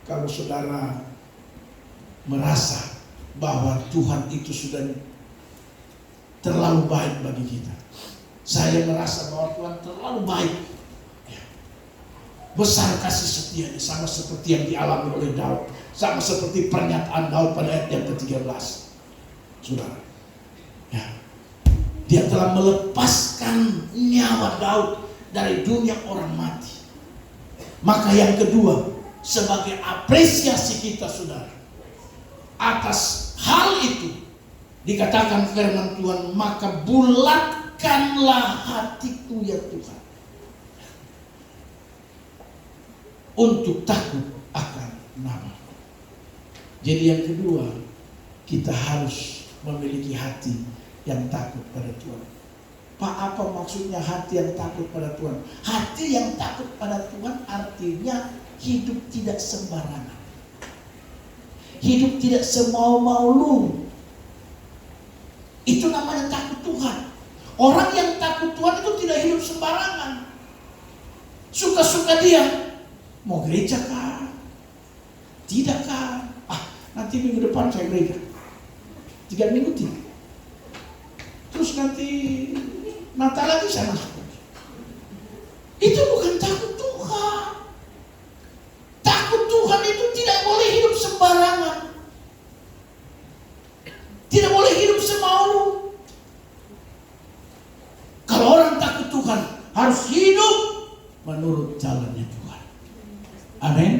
Kalau saudara merasa bahwa Tuhan itu sudah terlalu baik bagi kita. Saya merasa bahwa Tuhan terlalu baik. Ya. Besar kasih setianya, sama seperti yang dialami oleh Daud. Sama seperti pernyataan Daud pada ayat yang ke-13. Saudara. Ya. Dia telah melepaskan nyawa Daud dari dunia orang mati. Maka yang kedua, sebagai apresiasi kita saudara, atas hal itu dikatakan firman Tuhan, maka bulatkanlah hatiku ya Tuhan, untuk takut akan nama. Jadi yang kedua, kita harus memiliki hati yang takut pada Tuhan. Pak, apa maksudnya hati yang takut pada Tuhan? Hati yang takut pada Tuhan artinya hidup tidak sembarangan. Hidup tidak semau-mau lu. Itu namanya takut Tuhan. Orang yang takut Tuhan itu tidak hidup sembarangan. Suka-suka dia. Mau gereja kah? Tidak kah? Nanti minggu depan saya gereja. 3 minggu tidak. Terus nanti Natal lagi saya masuk. Itu bukan takut Tuhan. Takut Tuhan itu tidak boleh hidup sembarangan. Tidak boleh hidup semau. Kalau orang takut Tuhan harus hidup menurut jalannya Tuhan. Amin.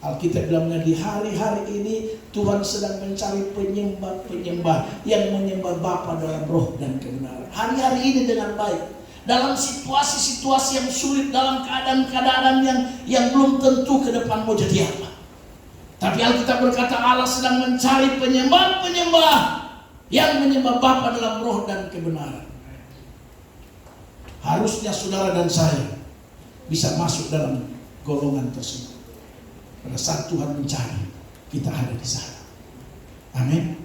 Alkitab bilangnya di hari-hari ini Tuhan sedang mencari penyembah-penyembah yang menyembah Bapa dalam roh dan kebenaran. Hari-hari ini dengan baik. Dalam situasi-situasi yang sulit, dalam keadaan-keadaan yang belum tentu ke depan mau jadi apa. Tapi Alkitab berkata Allah sedang mencari penyembah-penyembah yang menyembah Bapa dalam roh dan kebenaran. Harusnya saudara dan saya bisa masuk dalam golongan tersebut. Pada saat Tuhan mencari, kita ada di sana. Amin.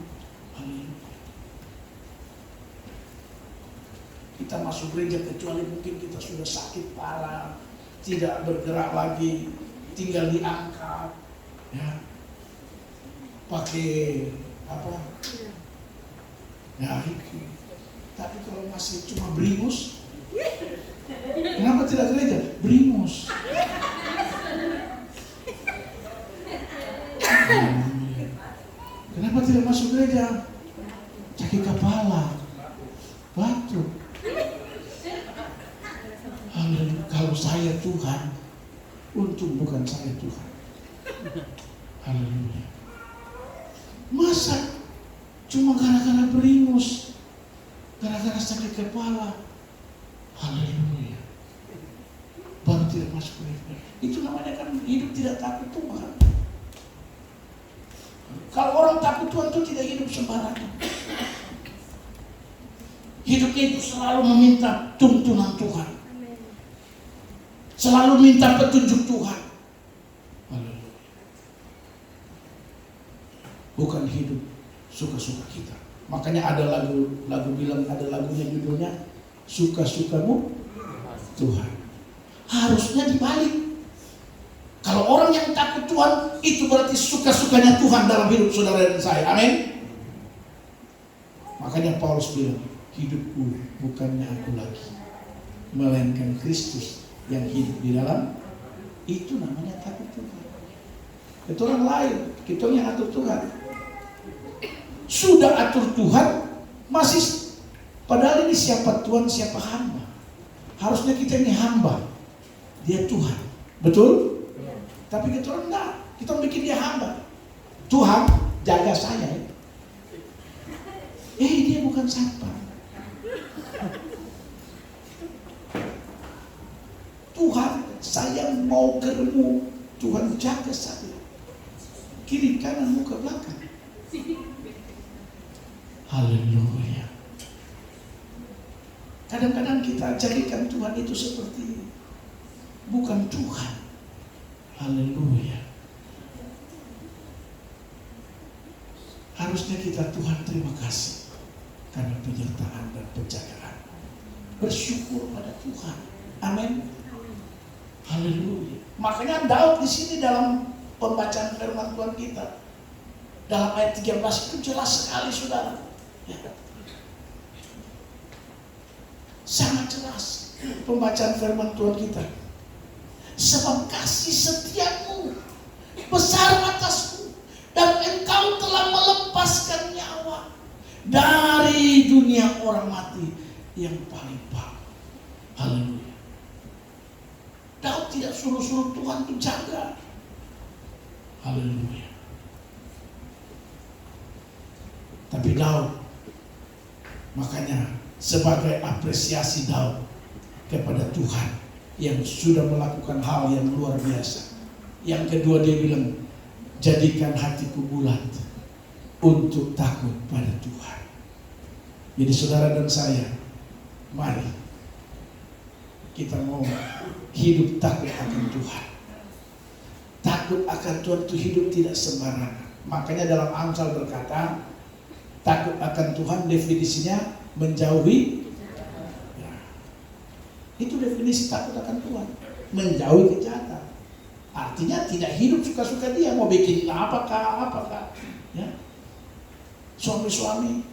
Kita masuk gereja kecuali mungkin kita sudah sakit parah, tidak bergerak lagi, tinggal diangkat, ya, pakai apa? Ya, tapi kalau masih cuma beringus, kenapa tidak gereja? Beringus. Kenapa tidak masuk gereja? Sakit kepala, batuk. Kalau saya Tuhan, untung bukan saya Tuhan. Haleluya. Masa cuma gara-gara beringus, gara-gara sakit kepala, haleluya, baru tidak masuk gereja. Itu namanya kan hidup tidak takut Tuhan. Kalau orang takut Tuhan itu tidak hidup sembarangan. Hidupnya itu selalu meminta tuntunan Tuhan. Selalu minta petunjuk Tuhan. Bukan hidup suka-suka kita. Makanya ada lagu bilang, ada lagunya judulnya Suka-sukamu Tuhan. Harusnya dibalik. Kalau orang yang takut Tuhan, itu berarti suka-sukanya Tuhan dalam hidup saudara dan saya. Amin. Makanya Paulus bilang, hidupku bukannya aku lagi, melainkan Kristus yang hidup di dalam. Itu namanya takut Tuhan. Itu orang lain, kita yang atur Tuhan. Sudah atur Tuhan, masih padahal ini siapa Tuhan, siapa hamba. Harusnya kita ini hamba, dia Tuhan. Betul? Tapi kita orang enggak, kita bikin dia hamba. Tuhan jaga saya. Dia bukan siapa. Tuhan, saya mau ke rumah. Tuhan jaga saya. Kiri kanan muka belakang. Haleluya. Kadang-kadang kita jadikan Tuhan itu seperti bukan Tuhan. Haleluya. Harusnya kita Tuhan terima kasih karena penyertaan dan penjagaan. Bersyukur pada Tuhan. Amin. Haleluya. Makanya Daud di sini dalam pembacaan firman Tuhan kita dalam ayat 13 itu jelas sekali saudara. Ya. Sangat jelas pembacaan firman Tuhan kita. Sebab kasih setiamu besar atasku, dan engkau telah melepaskan nyawa dari dunia orang mati yang paling bawah. Haleluya. Daud tidak suruh-suruh Tuhan untuk jaga. Haleluya. Tapi Daud, makanya sebagai apresiasi Daud kepada Tuhan yang sudah melakukan hal yang luar biasa. Yang kedua dia bilang, jadikan hatiku bulat untuk takut pada Tuhan. Jadi saudara dan saya, mari kita mau hidup takut akan Tuhan. Takut akan Tuhan itu hidup tidak sembarangan. Makanya dalam Amsal berkata, takut akan Tuhan definisinya menjauhi. Ya. Itu definisi takut akan Tuhan, menjauhi kejahatan. Artinya tidak hidup suka-suka dia, mau bikin apakah. Ya. Suami-suami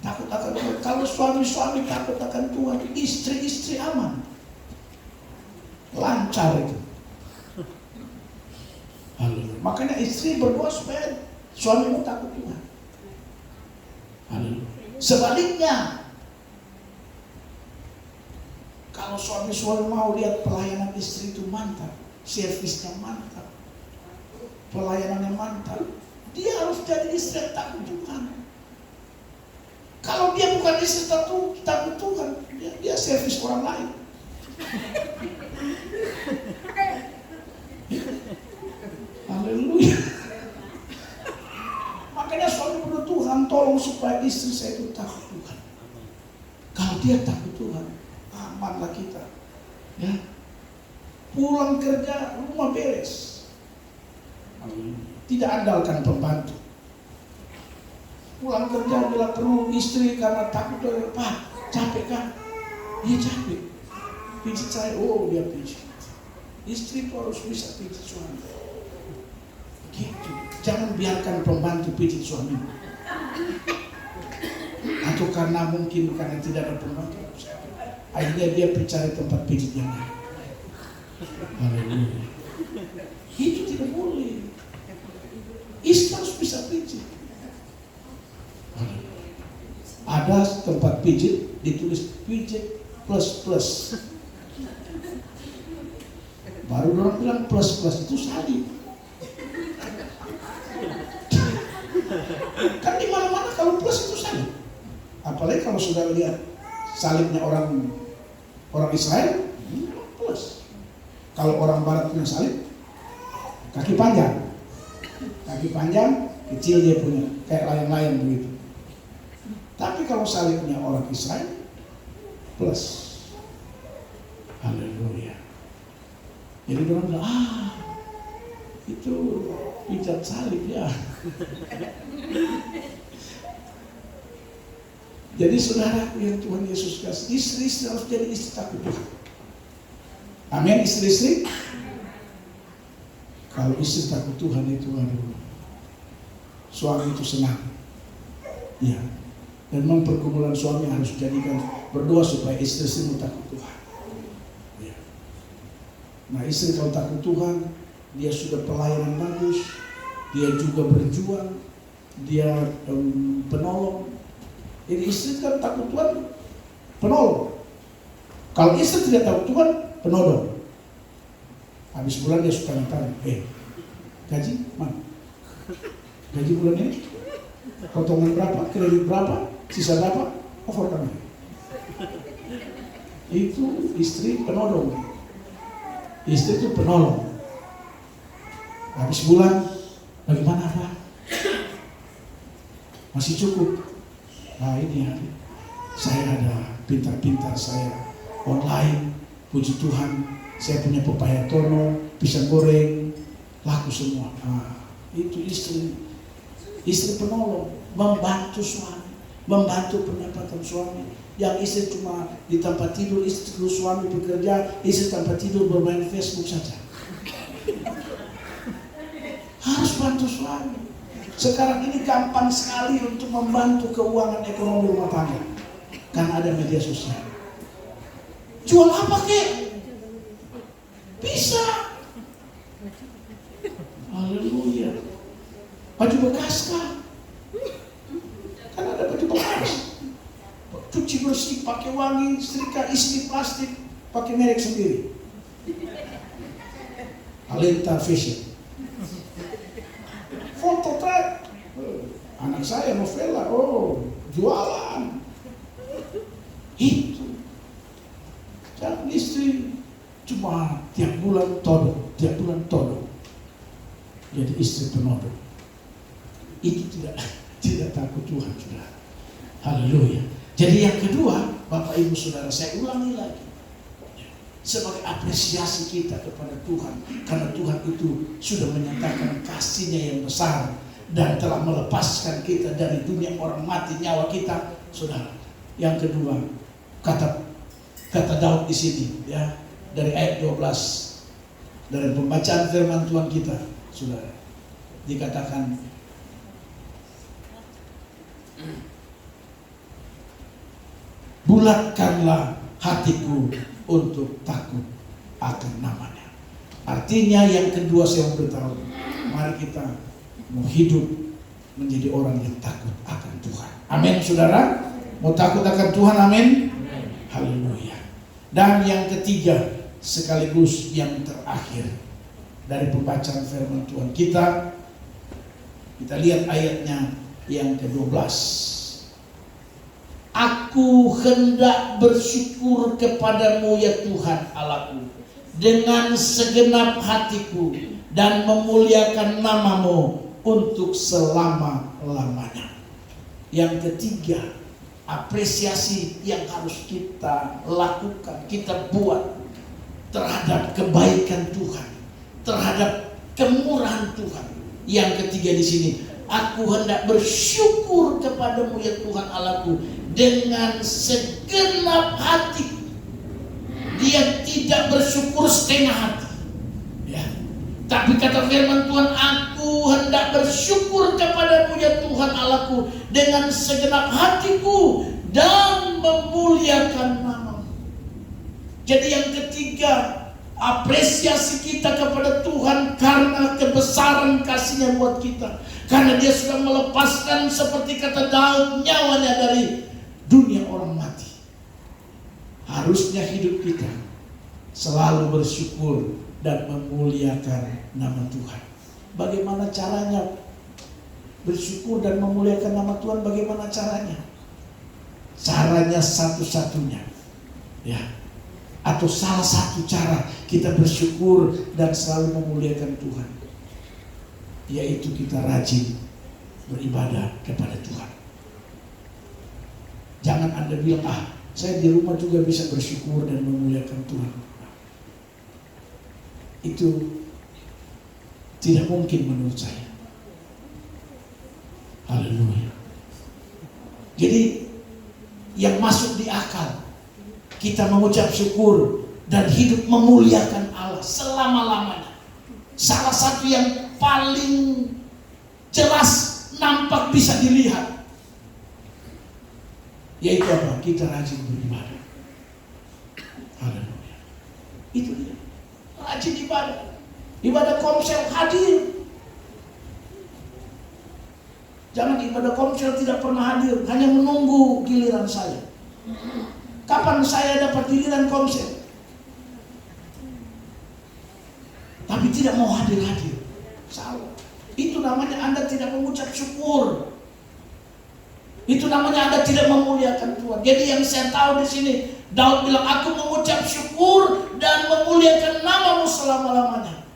takut akan Tuhan. Kalau suami-suami takut akan Tuhan, istri-istri aman. Lancar itu. Haleluya. Makanya istri berdoa supaya suamimu takut Tuhan. Haleluya. Sebaliknya, kalau suami-suami mau lihat pelayanan istri itu mantap, servisnya mantap, pelayanannya mantap, dia harus jadi istri yang takut Tuhan. Kalau dia bukan istri takut Tuhan, dia servis orang lain. Haleluya. Makanya suami berdoa, Tuhan tolong supaya istri saya itu takut Tuhan. Kalau dia takut Tuhan, amanlah kita. Ya. Pulang kerja, rumah beres. Tidak andalkan pembantu. Pulang kerja bila perlu istri karena takut, Pak, capek kan? Dia capek. Pijit saya, oh dia pijit. Istri itu harus bisa pijit suami. Gitu. Jangan biarkan pembantu pijit suami. Atau karena mungkin karena tidak ada pembantu, akhirnya dia mencari tempat pijit yang lain. Haleluya. Itu tidak boleh. Istri harus bisa pijit. Ada tempat pijit ditulis pijit plus. Baru orang bilang plus itu salib. Kan di mana-mana kalau plus itu salib. Apalagi kalau sudah lihat salibnya orang Israel, plus. Kalau orang Barat punya salib, kaki panjang, kecil dia punya, kayak layang-layang begitu. Tapi kalau salibnya orang Israel, plus. Haleluya. Jadi orang bilang, itu pijat salib ya. Jadi saudara yang Tuhan Yesus kasih, istri-istri harus jadi istri takut Tuhan. Amin, istri-istri. Kalau istri takut Tuhan itu, suami itu senang. Ya. Dan memang pergumulan suami harus jadikan berdoa supaya istri-istri takut Tuhan. Ya. Nah, istri kalau takut Tuhan, dia sudah pelayanan bagus, dia juga berjuang, dia penolong. Jadi istri kan takut Tuhan, penolong. Kalau istri tidak takut Tuhan, penodong. Habis bulan dia suka nanya, gaji mana? Gaji bulan ini? Potongan berapa? Kredit berapa? Sisa berapa? Over kami. Itu istri penodong. Istri itu penolong. Habis bulan, bagaimana Pak? Masih cukup? Nah ini saya ada pintar-pintar saya online, puji Tuhan, saya punya pepaya tono, pisang goreng, laku semua. Nah, itu istri penolong, membantu suami. membantu pendapatan suami. Yang istri cuma di tempat tidur, istri suami bekerja, istri tempat tidur bermain Facebook saja. Harus bantu suami. Sekarang ini gampang sekali untuk membantu keuangan ekonomi rumah tangga, karena ada media sosial. Jual apa kek? Bisa. Haleluya. Baju bekas kah? Kan ada baju bekas. Cuci bersih, pakai wangi, setrika, isi plastik, pakai merek sendiri. Alenta Fashion. Foto track. Anak saya novela, jualan. Itu. Jangan istri cuma tiap bulan todong. Jadi istri penodong. Itu tidak takut Tuhan, saudara. Haleluya. Jadi yang kedua, Bapak Ibu Saudara, saya ulangi lagi. Sebagai apresiasi kita kepada Tuhan, karena Tuhan itu sudah menyatakan kasih-Nya yang besar dan telah melepaskan kita dari dunia orang mati, nyawa kita, saudara. Yang kedua, kata Daud di sini, ya, dari ayat 12, dari pembacaan firman Tuhan kita, saudara, dikatakan, bulatkanlah hatiku untuk takut akan namanya. Artinya yang kedua saya beritahu, mari kita mau hidup menjadi orang yang takut akan Tuhan. Amin, saudara. Mau takut akan Tuhan, amin. Haleluya. Dan yang ketiga, sekaligus yang terakhir dari pembacaan firman Tuhan kita lihat ayatnya yang ke-12. Aku hendak bersyukur kepadamu ya Tuhan Allahku dengan segenap hatiku dan memuliakan namamu untuk selama-lamanya. Yang ketiga, apresiasi yang harus kita lakukan, kita buat terhadap kebaikan Tuhan, terhadap kemurahan Tuhan. Yang ketiga di sini, aku hendak bersyukur kepadamu ya Tuhan Allahku dengan segenap hati. Dia tidak bersyukur setengah hati, ya. Tapi kata firman Tuhan, aku hendak bersyukur kepadamu ya Tuhan Allahku dengan segenap hatiku dan memuliakan namamu. Jadi yang ketiga, apresiasi kita kepada Tuhan karena kebesaran kasih-Nya buat kita. Karena Dia sudah melepaskan, seperti kata Daud, nyawanya dari dunia orang mati. Harusnya hidup kita selalu bersyukur dan memuliakan nama Tuhan. Bagaimana caranya bersyukur dan memuliakan nama Tuhan? Bagaimana caranya? Caranya satu-satunya, ya, atau salah satu cara kita bersyukur dan selalu memuliakan Tuhan, yaitu kita rajin beribadah kepada Tuhan. Jangan Anda bilang, saya di rumah juga bisa bersyukur dan memuliakan Tuhan. Itu tidak mungkin menurut saya. Haleluya. Jadi yang masuk di akal, kita mengucap syukur dan hidup memuliakan Allah selama-lamanya. Salah satu yang paling jelas nampak bisa dilihat, yaitu apa? Kita rajin beribadah. Haleluya. Itu dia. Rajin ibadah. Ibadah komsel hadir. Jangan ibadah komsel tidak pernah hadir, hanya menunggu giliran saya. Kapan saya dapat giliran komsel? Tapi tidak mau hadir-hadir. Salah. Itu namanya Anda tidak mengucap syukur. Itu namanya Anda tidak memuliakan Tuhan. Jadi yang saya tahu di sini, Daud bilang, aku mengucap syukur dan memuliakan namamu selama-lamanya.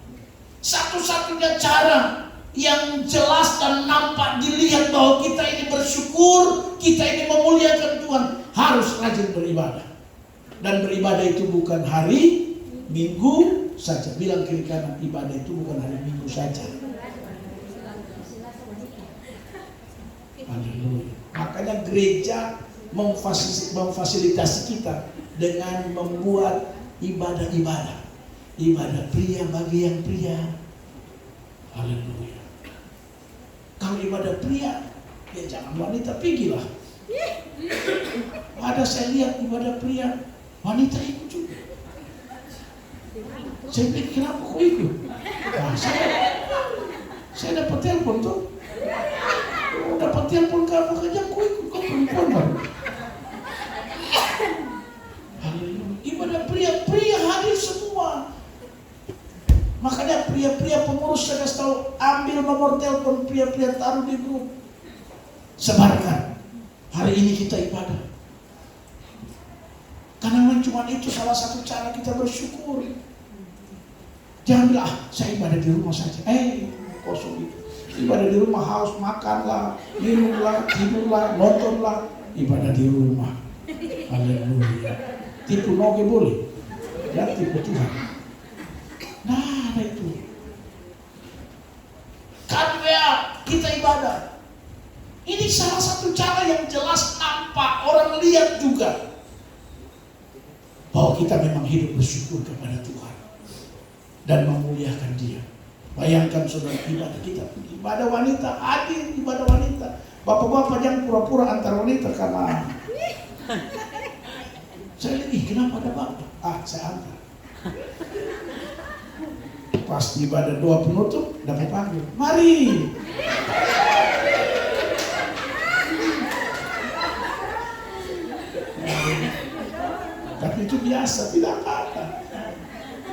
Satu-satunya cara yang jelas dan nampak dilihat bahwa kita ini bersyukur, kita ini memuliakan Tuhan, harus rajin beribadah. Dan beribadah itu bukan hari Minggu saja. Bilang kiri kanan, ibadah itu bukan hari Minggu saja. Haleluya. Makanya gereja memfasilitasi kita dengan membuat ibadah-ibadah. Ibadah pria bagi yang pria. Haleluya. Kalau ibadah pria, ya jangan wanita, pergilah. Ada saya lihat ibadah pria, wanita ikut juga. Saya pikir kenapa kok ikut? Nah, saya dapat telepon tuh. Dapat telepon ke apa kerja, kok ikut, kok perempuan baru. Haleluya. Ibadah pria hadir semua. Makanya pria-pria pengurus saya kasih tahu, ambil nomor telepon pria-pria, taruh di grup, sebarkan. Hari ini kita ibadah. Karena memang cuma itu salah satu cara kita bersyukur. Jangan bilang, saya ibadah di rumah saja. Kosong itu. Ibadah di rumah haus, makanlah, minumlah, tidurlah, nontonlah. Ibadah di rumah. Haleluya. Tipu noge boleh. Ya, tipu Tuhan. Nah, itu. Karena kita ibadah. Ini salah satu cara yang jelas nampak, orang lihat juga bahwa kita memang hidup bersyukur kepada Tuhan dan memuliakan Dia. Bayangkan saudara, ibadah kita, ibadah wanita, hadir ibadah wanita. Bapak-bapak jangan pura-pura antar wanita karena saya lihat, kenapa ada bapak? Saya antar. Pas ibadah doa penutup, dapat panggil, mari. Tapi itu biasa, tidak apa-apa.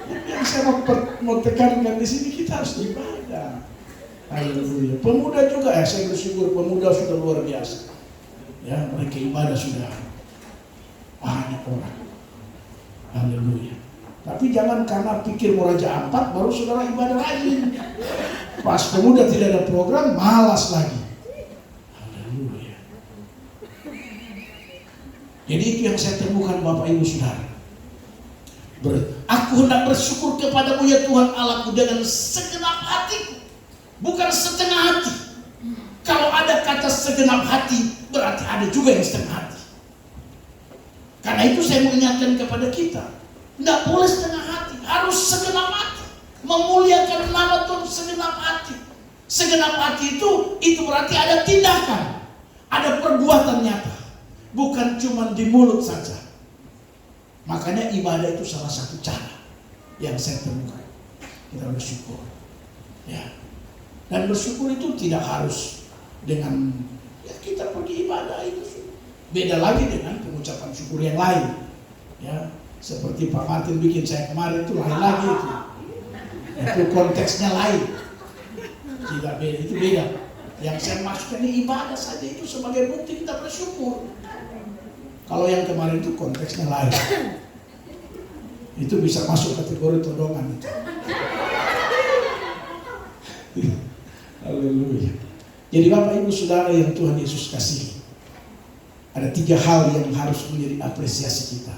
Yang saya mau tekankan di sini, kita harus ibadah. Haleluya. Pemuda juga, saya bersyukur pemuda sudah luar biasa. Ya, mereka ibadah sudah banyak orang. Haleluya. Tapi jangan karena pikir mau Raja Ampat baru saudara ibadah rajin. Pas pemuda tidak ada program, malas lagi. Haleluya. Jadi itu yang saya temukan Bapak Ibu Saudara. Aku hendak bersyukur kepadamu ya Tuhan Allahku dengan segenap hatiku, bukan setengah hati. Kalau ada kata segenap hati, berarti ada juga yang setengah hati. Karena itu saya mengingatkan kepada kita, tidak boleh setengah hati, harus segenap hati. Memuliakan nama Tuhan segenap hati. Segenap hati itu berarti ada tindakan, ada perbuatan nyata, bukan cuma di mulut saja. Makanya ibadah itu salah satu cara yang saya temukan. Kita bersyukur, ya. Dan bersyukur itu tidak harus dengan ya kita pergi ibadah itu. Beda lagi dengan pengucapan syukur yang lain, ya. Seperti Pak Martin bikin saya kemarin itu lain lagi itu. Itu konteksnya lain. Tidak beda, itu beda. Yang saya maksudkan ini ibadah saja itu sebagai bukti kita bersyukur. Kalau yang kemarin itu konteksnya lain. Itu bisa masuk kategori todongan itu. Haleluya. Jadi Bapak Ibu Saudara yang Tuhan Yesus kasihi, ada 3 hal yang harus menjadi apresiasi kita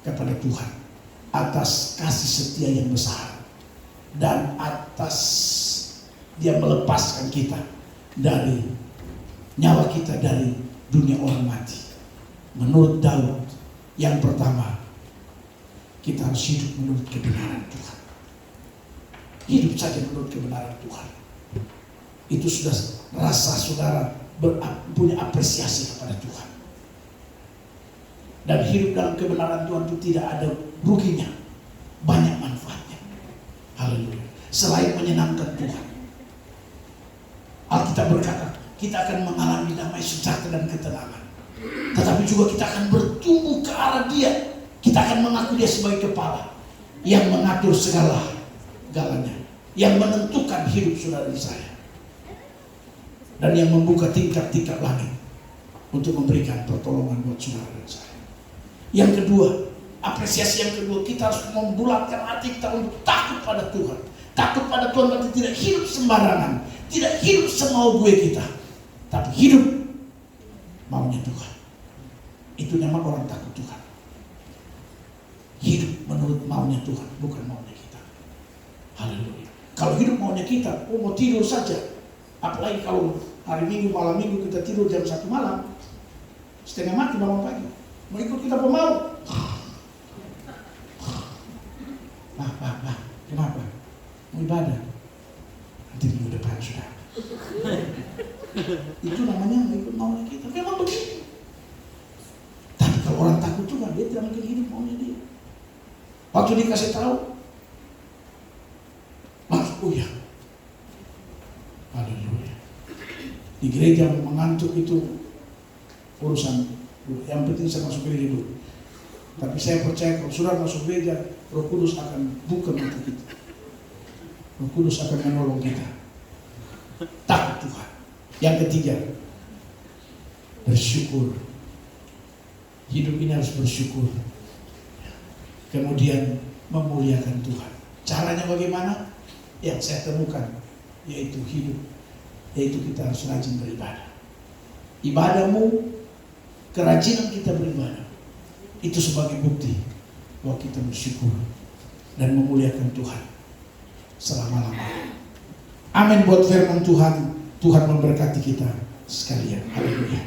kepada Tuhan atas kasih setia yang besar dan atas Dia melepaskan kita dari nyawa kita dari dunia orang mati. Menurut Daud, yang pertama, kita harus hidup menurut kebenaran Tuhan. Hidup saja menurut kebenaran Tuhan. Itu sudah rasa saudara punya apresiasi kepada Tuhan. Dan hidup dalam kebenaran Tuhan itu tidak ada ruginya, banyak manfaatnya. Haleluya. Selain menyenangkan Tuhan, Alkitab berkata, kita akan mengalami damai sejahtera dan ketenangan. Tetapi juga kita akan bertumbuh ke arah Dia. Kita akan mengaku Dia sebagai kepala yang mengatur segala-galanya, yang menentukan hidup saudara dan saya, dan yang membuka tingkat-tingkat langit untuk memberikan pertolongan buat saudara dan saya. Yang kedua, apresiasi yang kedua, kita harus membulatkan hati kita untuk takut pada Tuhan. Takut pada Tuhan berarti tidak hidup sembarangan, tidak hidup semau gue kita, tapi hidup maunya Tuhan. Itu nama orang takut Tuhan. Hidup menurut maunya Tuhan, bukan maunya kita. Haleluya. Kalau hidup maunya kita, mau tidur saja, Apalagi kalau hari Minggu, malam Minggu kita tidur jam 1 malam, setengah mati bangun pagi. Mau ikut kita pemau. Kenapa? Mau ibadah. Nanti minggu depan sudah. Itu namanya ikut maunya kita. Memang begitu. Tapi kalau orang takut Tuhan, dia tidak mungkin hidup maunya dia. Waktu dikasih tahu, langsung oh ya. Haleluya. Di gereja mengantuk itu urusan. Yang penting saya masuk gereja dulu. Tapi saya percaya kalau sudah masuk gereja, Roh Kudus akan buka mata kita. Roh Kudus akan menolong kita. Takut Tuhan. Yang ketiga, bersyukur. Hidup ini harus bersyukur. Kemudian memuliakan Tuhan. Caranya bagaimana? Yang saya temukan, yaitu hidup. Yaitu kita harus rajin beribadah. Ibadahmu, kerajinan kita beribadah, itu sebagai bukti bahwa kita bersyukur dan memuliakan Tuhan selama-lamanya. Amin buat firman Tuhan. Tuhan memberkati kita sekalian. Haleluya.